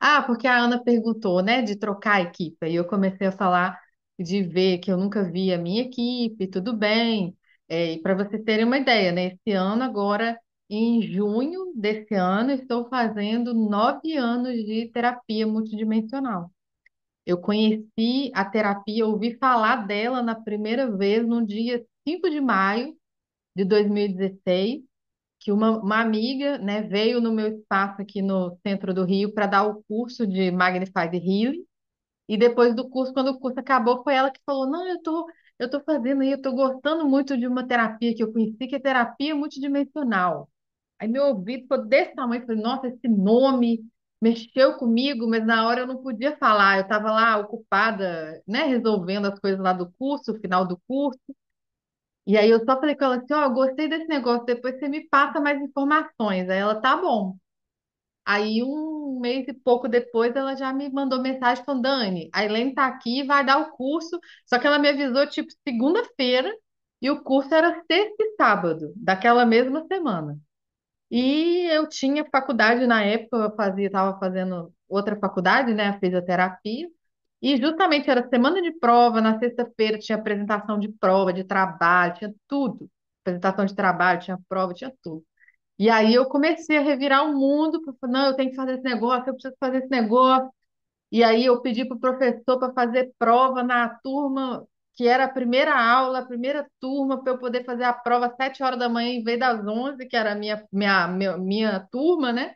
Ah, porque a Ana perguntou, né, de trocar a equipe. E eu comecei a falar de ver que eu nunca vi a minha equipe, tudo bem. E para vocês terem uma ideia, né, esse ano, agora, em junho desse ano, estou fazendo 9 anos de terapia multidimensional. Eu conheci a terapia, ouvi falar dela na primeira vez no dia 5 de maio de 2016, que uma amiga, né, veio no meu espaço aqui no centro do Rio para dar o curso de Magnified Healing. E depois do curso, quando o curso acabou, foi ela que falou: Não, eu tô fazendo aí, eu tô gostando muito de uma terapia que eu conheci, que é terapia multidimensional. Aí meu ouvido ficou desse tamanho, eu falei: Nossa, esse nome mexeu comigo, mas na hora eu não podia falar, eu estava lá ocupada, né, resolvendo as coisas lá do curso, o final do curso. E aí eu só falei com ela assim, ó, gostei desse negócio, depois você me passa mais informações. Aí ela, tá bom. Aí um mês e pouco depois ela já me mandou mensagem falando, Dani, a Elaine tá aqui, vai dar o curso. Só que ela me avisou tipo segunda-feira e o curso era sexta e sábado, daquela mesma semana. E eu tinha faculdade na época, estava fazendo outra faculdade, né, a fisioterapia. E justamente era semana de prova, na sexta-feira tinha apresentação de prova, de trabalho, tinha tudo. Apresentação de trabalho, tinha prova, tinha tudo. E aí eu comecei a revirar o mundo, não, eu tenho que fazer esse negócio, eu preciso fazer esse negócio. E aí eu pedi para o professor para fazer prova na turma, que era a primeira aula, a primeira turma, para eu poder fazer a prova às 7 horas da manhã em vez das 11, que era a minha turma, né?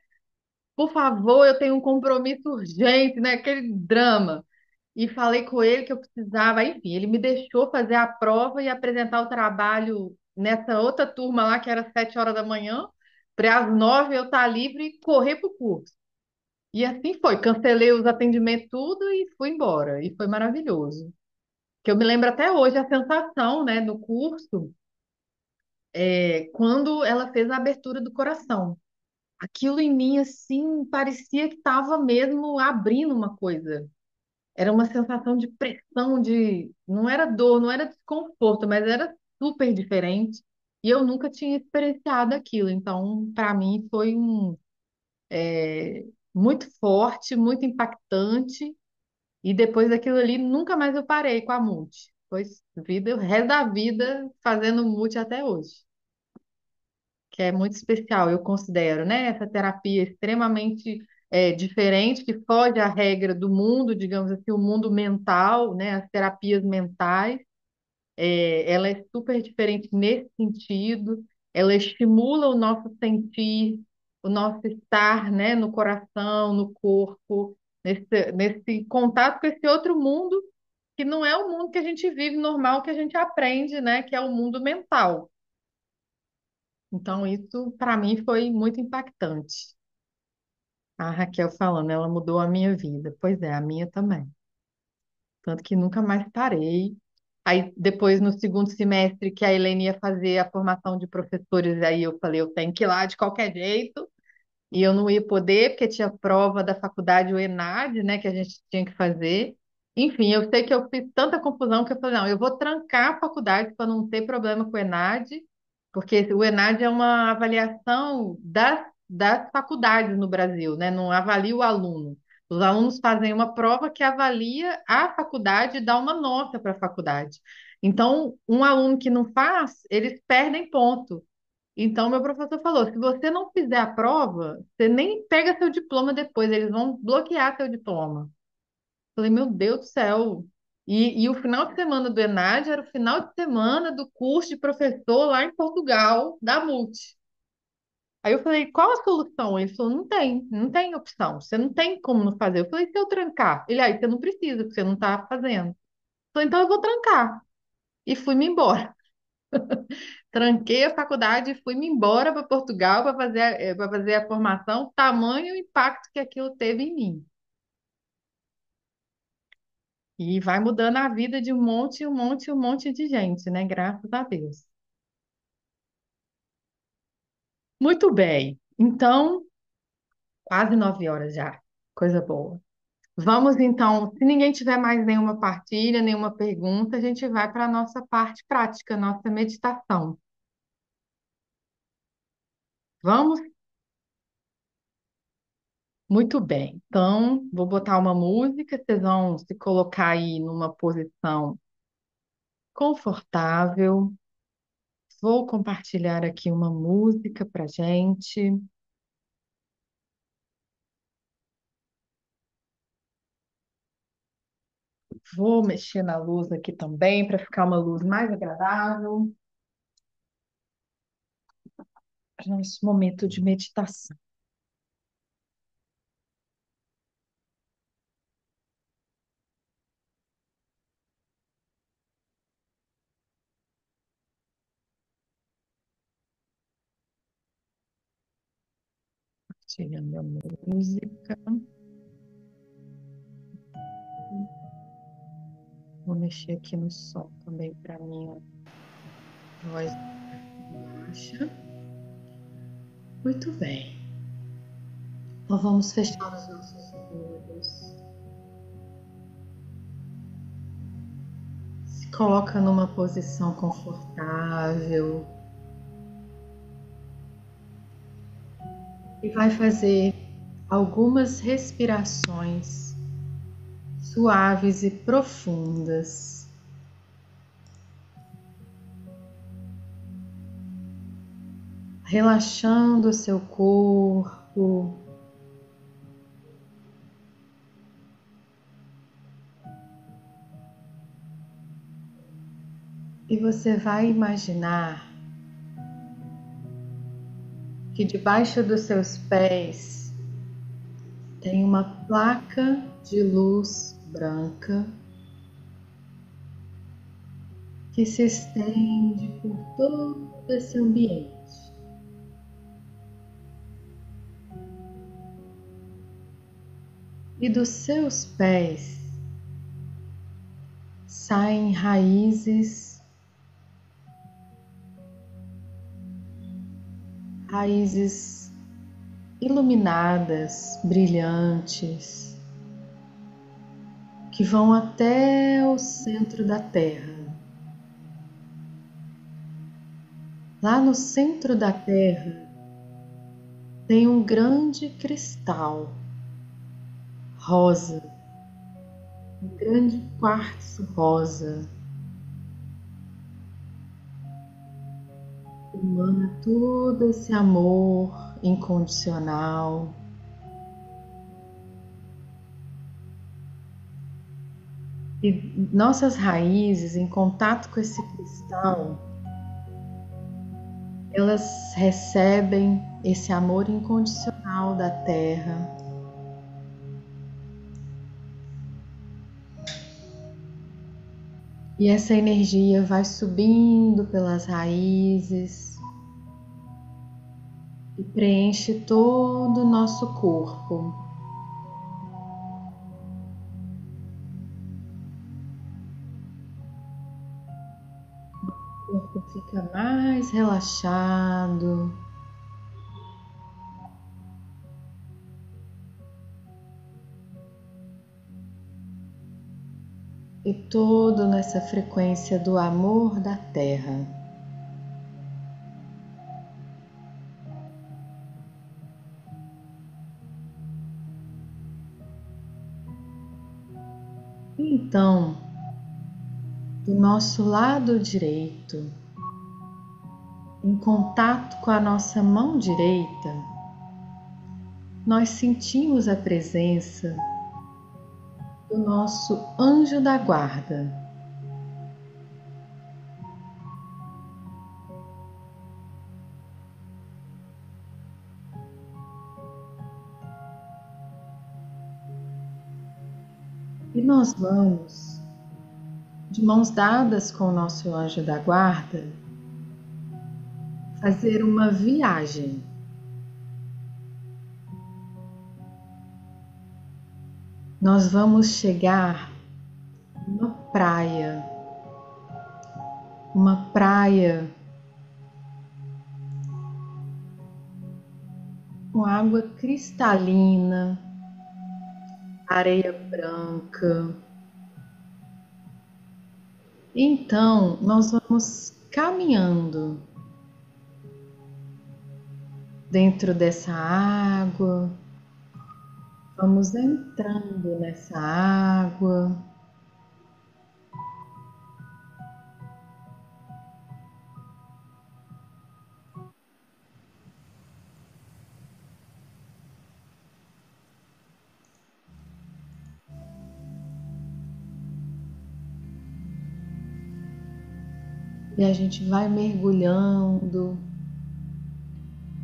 Por favor, eu tenho um compromisso urgente, né? Aquele drama. E falei com ele que eu precisava, enfim, ele me deixou fazer a prova e apresentar o trabalho nessa outra turma lá, que era 7 horas da manhã, para às 9 eu estar livre e correr para o curso. E assim foi, cancelei os atendimentos tudo e fui embora. E foi maravilhoso. Que eu me lembro até hoje a sensação, né, no curso, quando ela fez a abertura do coração. Aquilo em mim, assim, parecia que estava mesmo abrindo uma coisa. Era uma sensação de pressão, de... Não era dor, não era desconforto, mas era super diferente. E eu nunca tinha experienciado aquilo. Então, para mim, foi muito forte, muito impactante. E depois daquilo ali, nunca mais eu parei com a multi. Foi vida, o resto da vida fazendo multi até hoje, que é muito especial, eu considero, né? Essa terapia extremamente diferente, que foge à regra do mundo, digamos assim, o mundo mental, né? As terapias mentais. Ela é super diferente nesse sentido, ela estimula o nosso sentir, o nosso estar, né, no coração, no corpo, nesse contato com esse outro mundo, que não é o mundo que a gente vive normal, que a gente aprende, né, que é o mundo mental. Então, isso, para mim, foi muito impactante. A Raquel falando, ela mudou a minha vida. Pois é, a minha também. Tanto que nunca mais parei. Aí depois, no segundo semestre, que a Helene ia fazer a formação de professores, aí eu falei, eu tenho que ir lá de qualquer jeito. E eu não ia poder, porque tinha prova da faculdade, o ENAD, né, que a gente tinha que fazer. Enfim, eu sei que eu fiz tanta confusão que eu falei, não, eu vou trancar a faculdade para não ter problema com o ENAD, porque o ENAD é uma avaliação das faculdades no Brasil, né, não avalia o aluno. Os alunos fazem uma prova que avalia a faculdade e dá uma nota para a faculdade. Então, um aluno que não faz, eles perdem ponto. Então, meu professor falou: se você não fizer a prova, você nem pega seu diploma depois, eles vão bloquear seu diploma. Falei, meu Deus do céu. E o final de semana do ENAD era o final de semana do curso de professor lá em Portugal, da Multi. Aí eu falei, qual a solução? Ele falou, não tem opção, você não tem como não fazer. Eu falei, se eu trancar? Ele, aí você não precisa, porque você não está fazendo. Eu falei, então eu vou trancar. E fui-me embora. Tranquei a faculdade e fui-me embora para Portugal para fazer a formação, tamanho o impacto que aquilo teve em mim. E vai mudando a vida de um monte, um monte, um monte de gente, né? Graças a Deus. Muito bem. Então, quase 9 horas já. Coisa boa. Vamos então, se ninguém tiver mais nenhuma partilha, nenhuma pergunta, a gente vai para a nossa parte prática, nossa meditação. Vamos? Muito bem. Então, vou botar uma música, vocês vão se colocar aí numa posição confortável. Vou compartilhar aqui uma música para gente. Vou mexer na luz aqui também para ficar uma luz mais agradável para nosso momento de meditação. Compartilhando a música. Vou mexer aqui no som também para minha voz baixa. Muito bem. Então vamos fechar os nossos olhos. Se coloca numa posição confortável e vai fazer algumas respirações suaves e profundas. Relaxando o seu corpo. E você vai imaginar que debaixo dos seus pés tem uma placa de luz branca que se estende por todo esse ambiente. E dos seus pés saem raízes iluminadas, brilhantes, que vão até o centro da Terra. Lá no centro da Terra tem um grande cristal rosa, um grande quartzo rosa, que emana todo esse amor incondicional. E nossas raízes, em contato com esse cristal, elas recebem esse amor incondicional da Terra. E essa energia vai subindo pelas raízes e preenche todo o nosso corpo. O corpo fica mais relaxado. E todo nessa frequência do amor da Terra. Então, do nosso lado direito, em contato com a nossa mão direita, nós sentimos a presença do nosso anjo da guarda. E nós vamos, de mãos dadas com o nosso anjo da guarda, fazer uma viagem. Nós vamos chegar numa praia com água cristalina, areia branca. Então, nós vamos caminhando dentro dessa água, vamos entrando nessa água. E a gente vai mergulhando.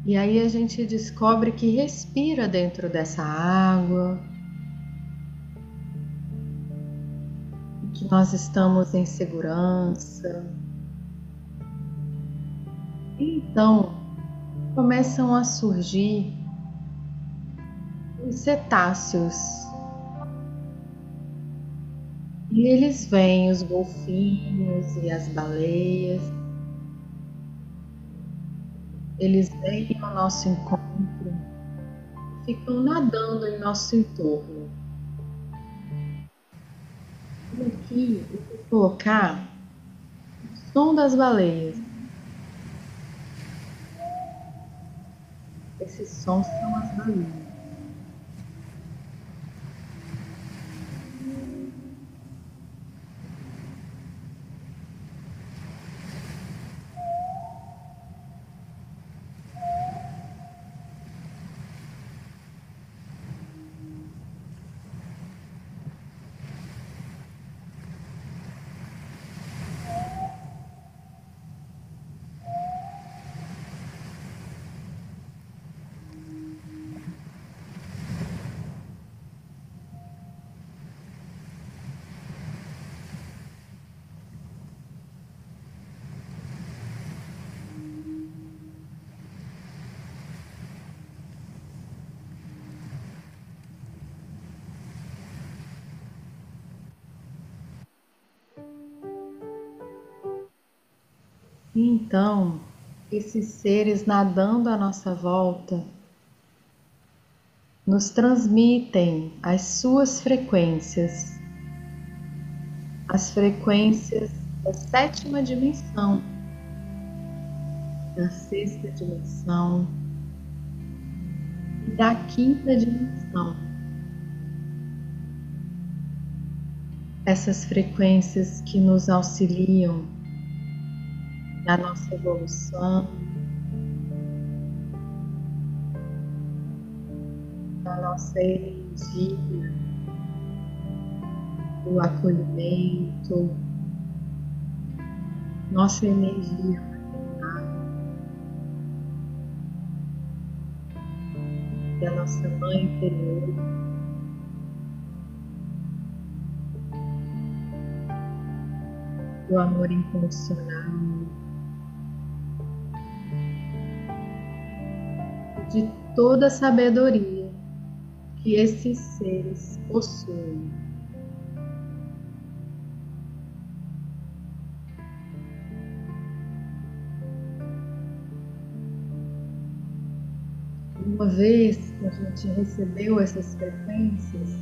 E aí a gente descobre que respira dentro dessa água, que nós estamos em segurança. E então começam a surgir os cetáceos. E eles vêm, os golfinhos e as baleias. Eles vêm ao nosso encontro, ficam nadando em nosso entorno. E aqui eu vou colocar o som das baleias. Esses sons são as baleias. E então, esses seres nadando à nossa volta nos transmitem as suas frequências, as frequências da sétima dimensão, da sexta dimensão e da quinta dimensão. Essas frequências que nos auxiliam na nossa evolução, na nossa energia do acolhimento, nossa energia da nossa mãe interior, do amor incondicional, de toda a sabedoria que esses seres possuem. Uma vez que a gente recebeu essas frequências,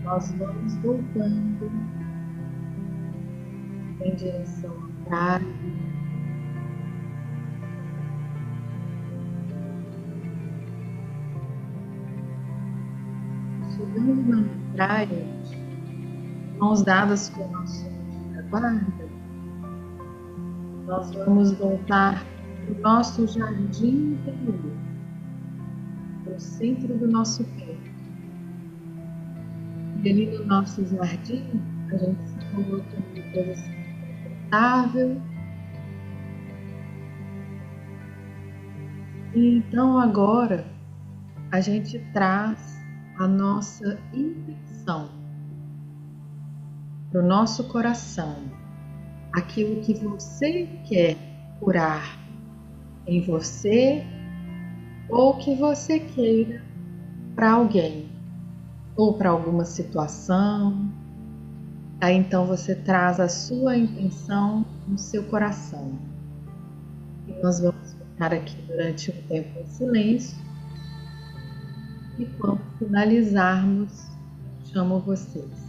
nós vamos voltando em direção à praia, chegando na praia, mãos dadas com o nosso anjo da guarda, nós vamos voltar para o nosso jardim interior, para o centro do nosso peito. E ali no nosso jardim, a gente se coloca numa posição confortável. E então agora a gente traz a nossa intenção para o nosso coração, aquilo que você quer curar em você ou que você queira para alguém ou para alguma situação. Aí então você traz a sua intenção no seu coração. E nós vamos ficar aqui durante um tempo em silêncio. E quando finalizarmos, chamo vocês.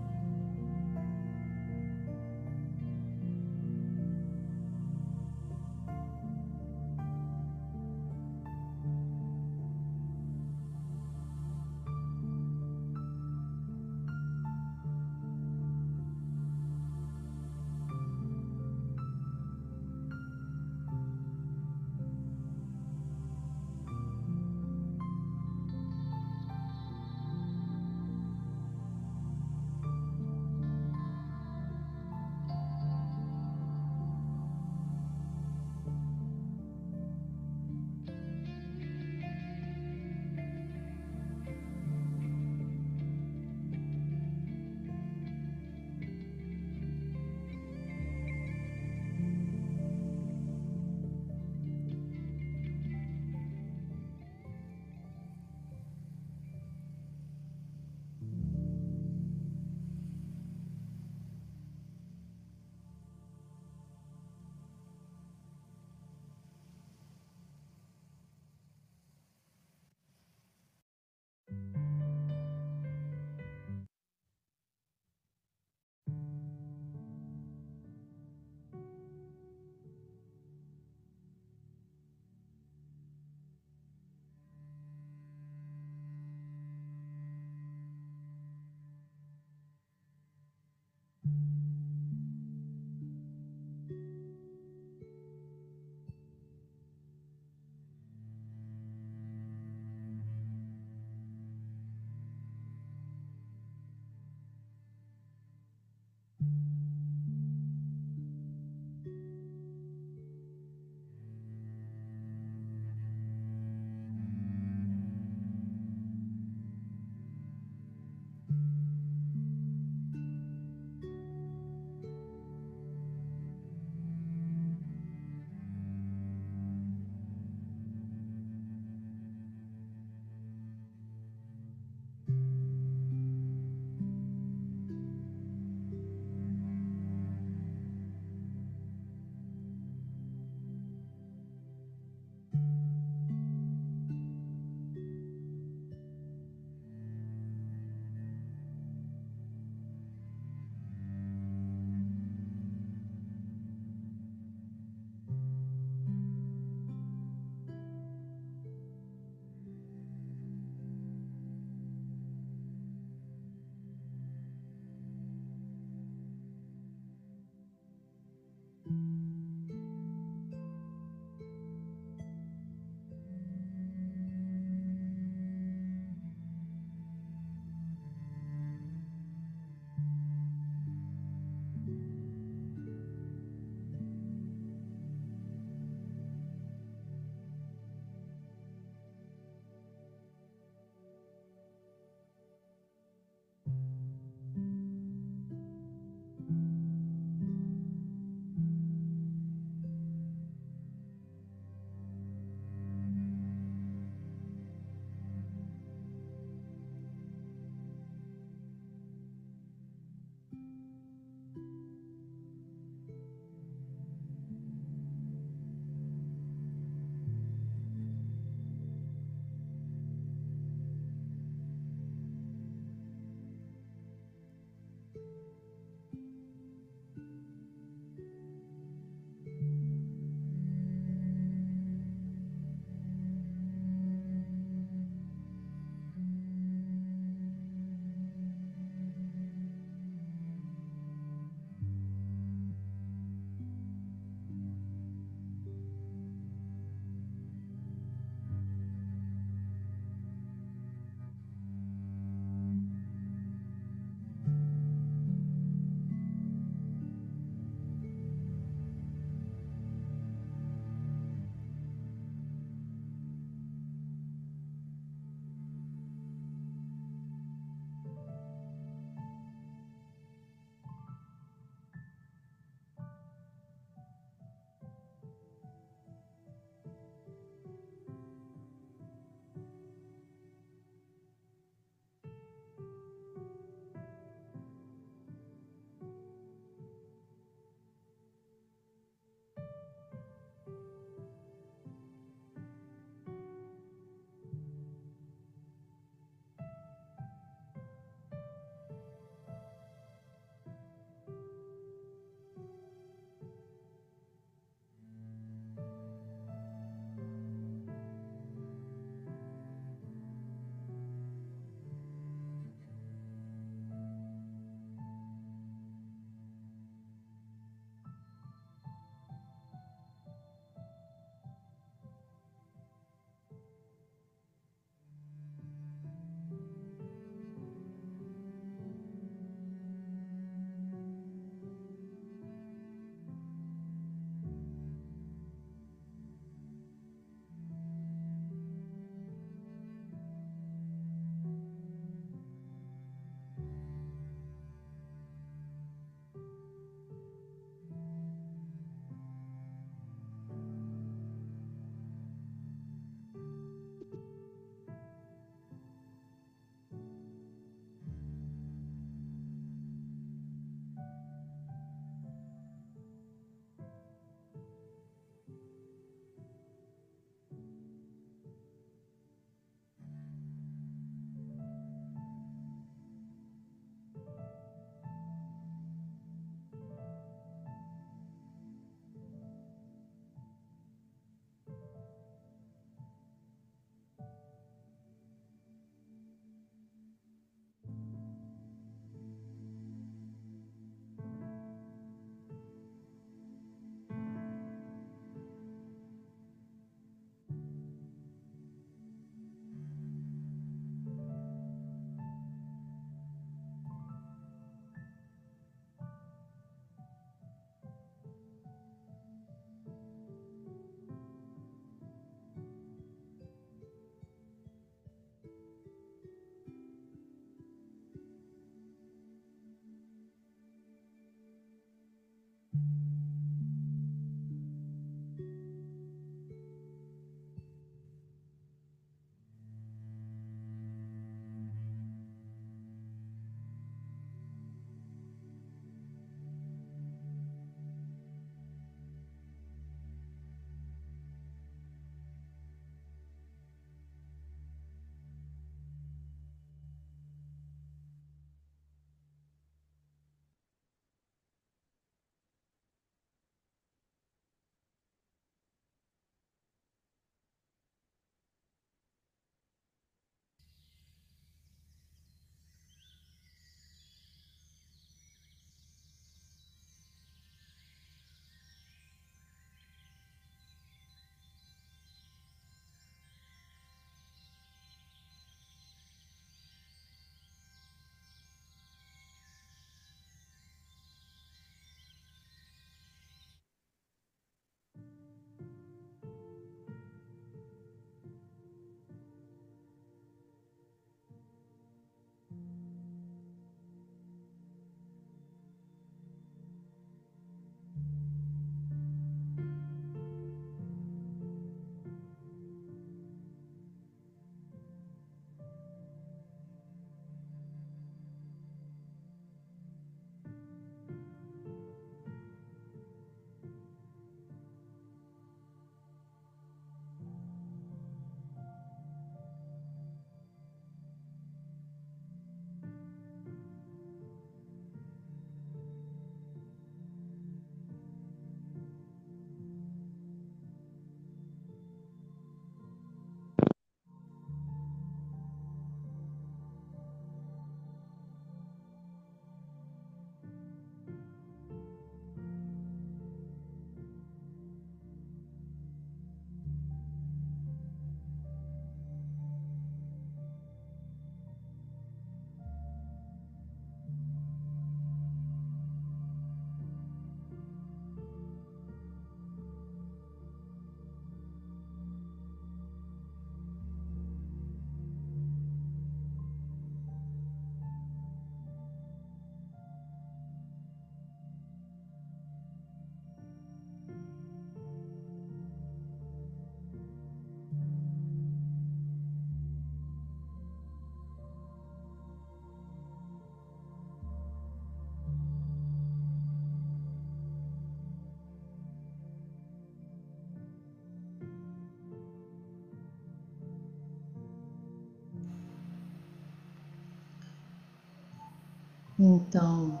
Então,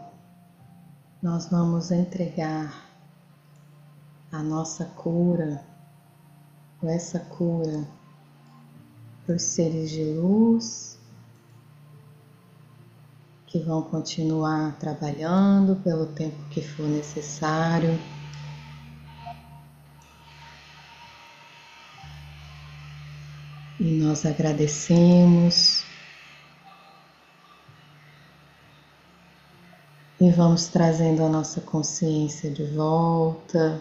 nós vamos entregar a nossa cura, ou essa cura, para os seres de luz que vão continuar trabalhando pelo tempo que for necessário. E nós agradecemos e vamos trazendo a nossa consciência de volta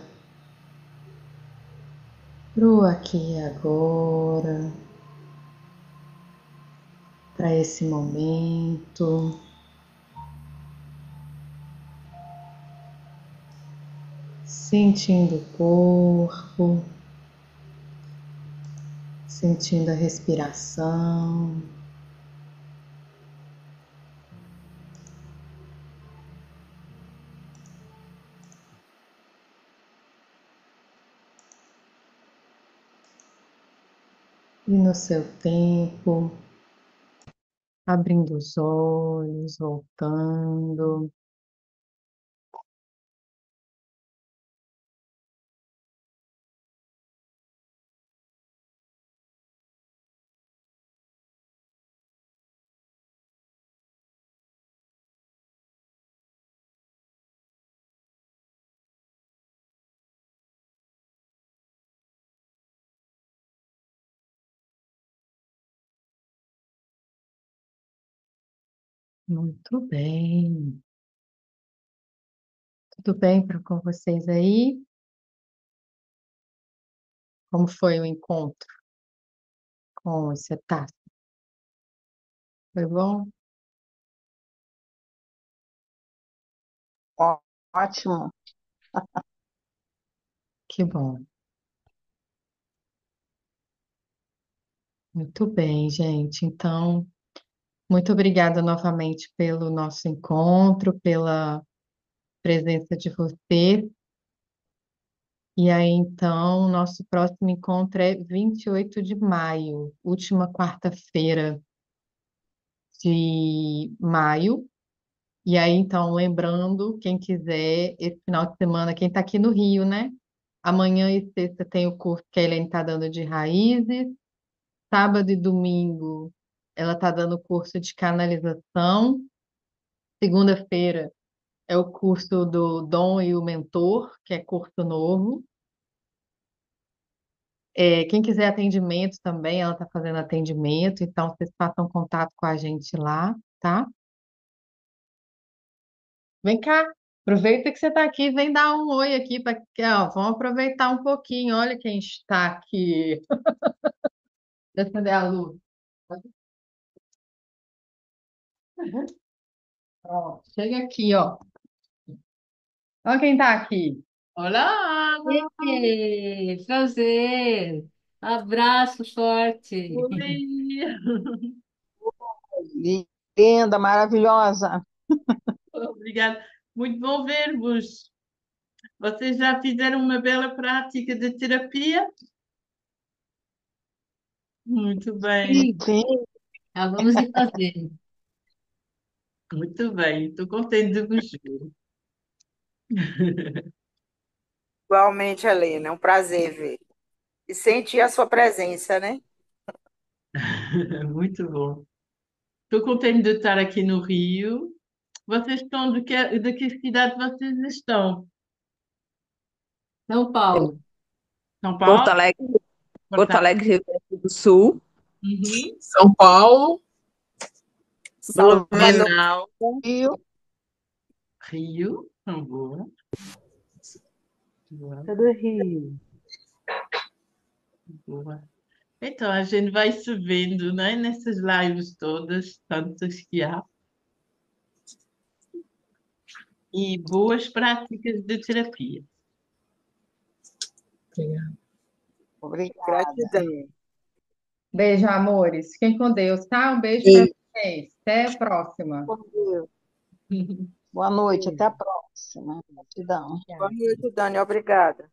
pro aqui e agora, para esse momento. Sentindo o corpo, sentindo a respiração. E no seu tempo, abrindo os olhos, voltando. Muito bem. Tudo bem com vocês aí? Como foi o encontro com os cetáceos? Foi bom? Ótimo. Que bom. Muito bem, gente. Então, muito obrigada novamente pelo nosso encontro, pela presença de você. E aí, então, nosso próximo encontro é 28 de maio, última quarta-feira de maio. E aí, então, lembrando, quem quiser, esse final de semana, quem está aqui no Rio, né? Amanhã e sexta tem o curso que a Helene está dando de raízes. Sábado e domingo ela está dando curso de canalização. Segunda-feira é o curso do Dom e o Mentor, que é curso novo. Quem quiser atendimento também, ela está fazendo atendimento, então vocês façam contato com a gente lá, tá? Vem cá, aproveita que você está aqui, vem dar um oi aqui, vamos aproveitar um pouquinho, olha quem está aqui. Deixa eu acender a luz. Ó, chega aqui, ó. Olha quem está aqui. Olá! Ei, prazer. Abraço forte. Oi! Linda, maravilhosa. Obrigada. Muito bom ver-vos. Vocês já fizeram uma bela prática de terapia? Muito bem, Sim, Acabamos de fazer. muito bem. Estou contente de vos ver. igualmente, Helena. É um prazer ver. E sentir a sua presença, né? Muito bom. Estou contente de estar aqui no Rio. Vocês estão de que cidade vocês estão? São Paulo. São Porto Paulo? Alegre, Porto Porto Alegre. Alegre, Rio Grande do Sul, Uhum. São Paulo, Salvador, Blumenau, Rio. Rio. Boa. Boa. Do Rio. Boa. Então, a gente vai se vendo, né? Nessas lives todas, tantas que há. E boas práticas de terapia. Obrigada. Gratidão. Beijo, amores. Fiquem com Deus, tá? Um beijo para vocês. Até a próxima. Com Deus. Boa noite, até a próxima. Gratidão. Boa noite, Dani. Obrigada.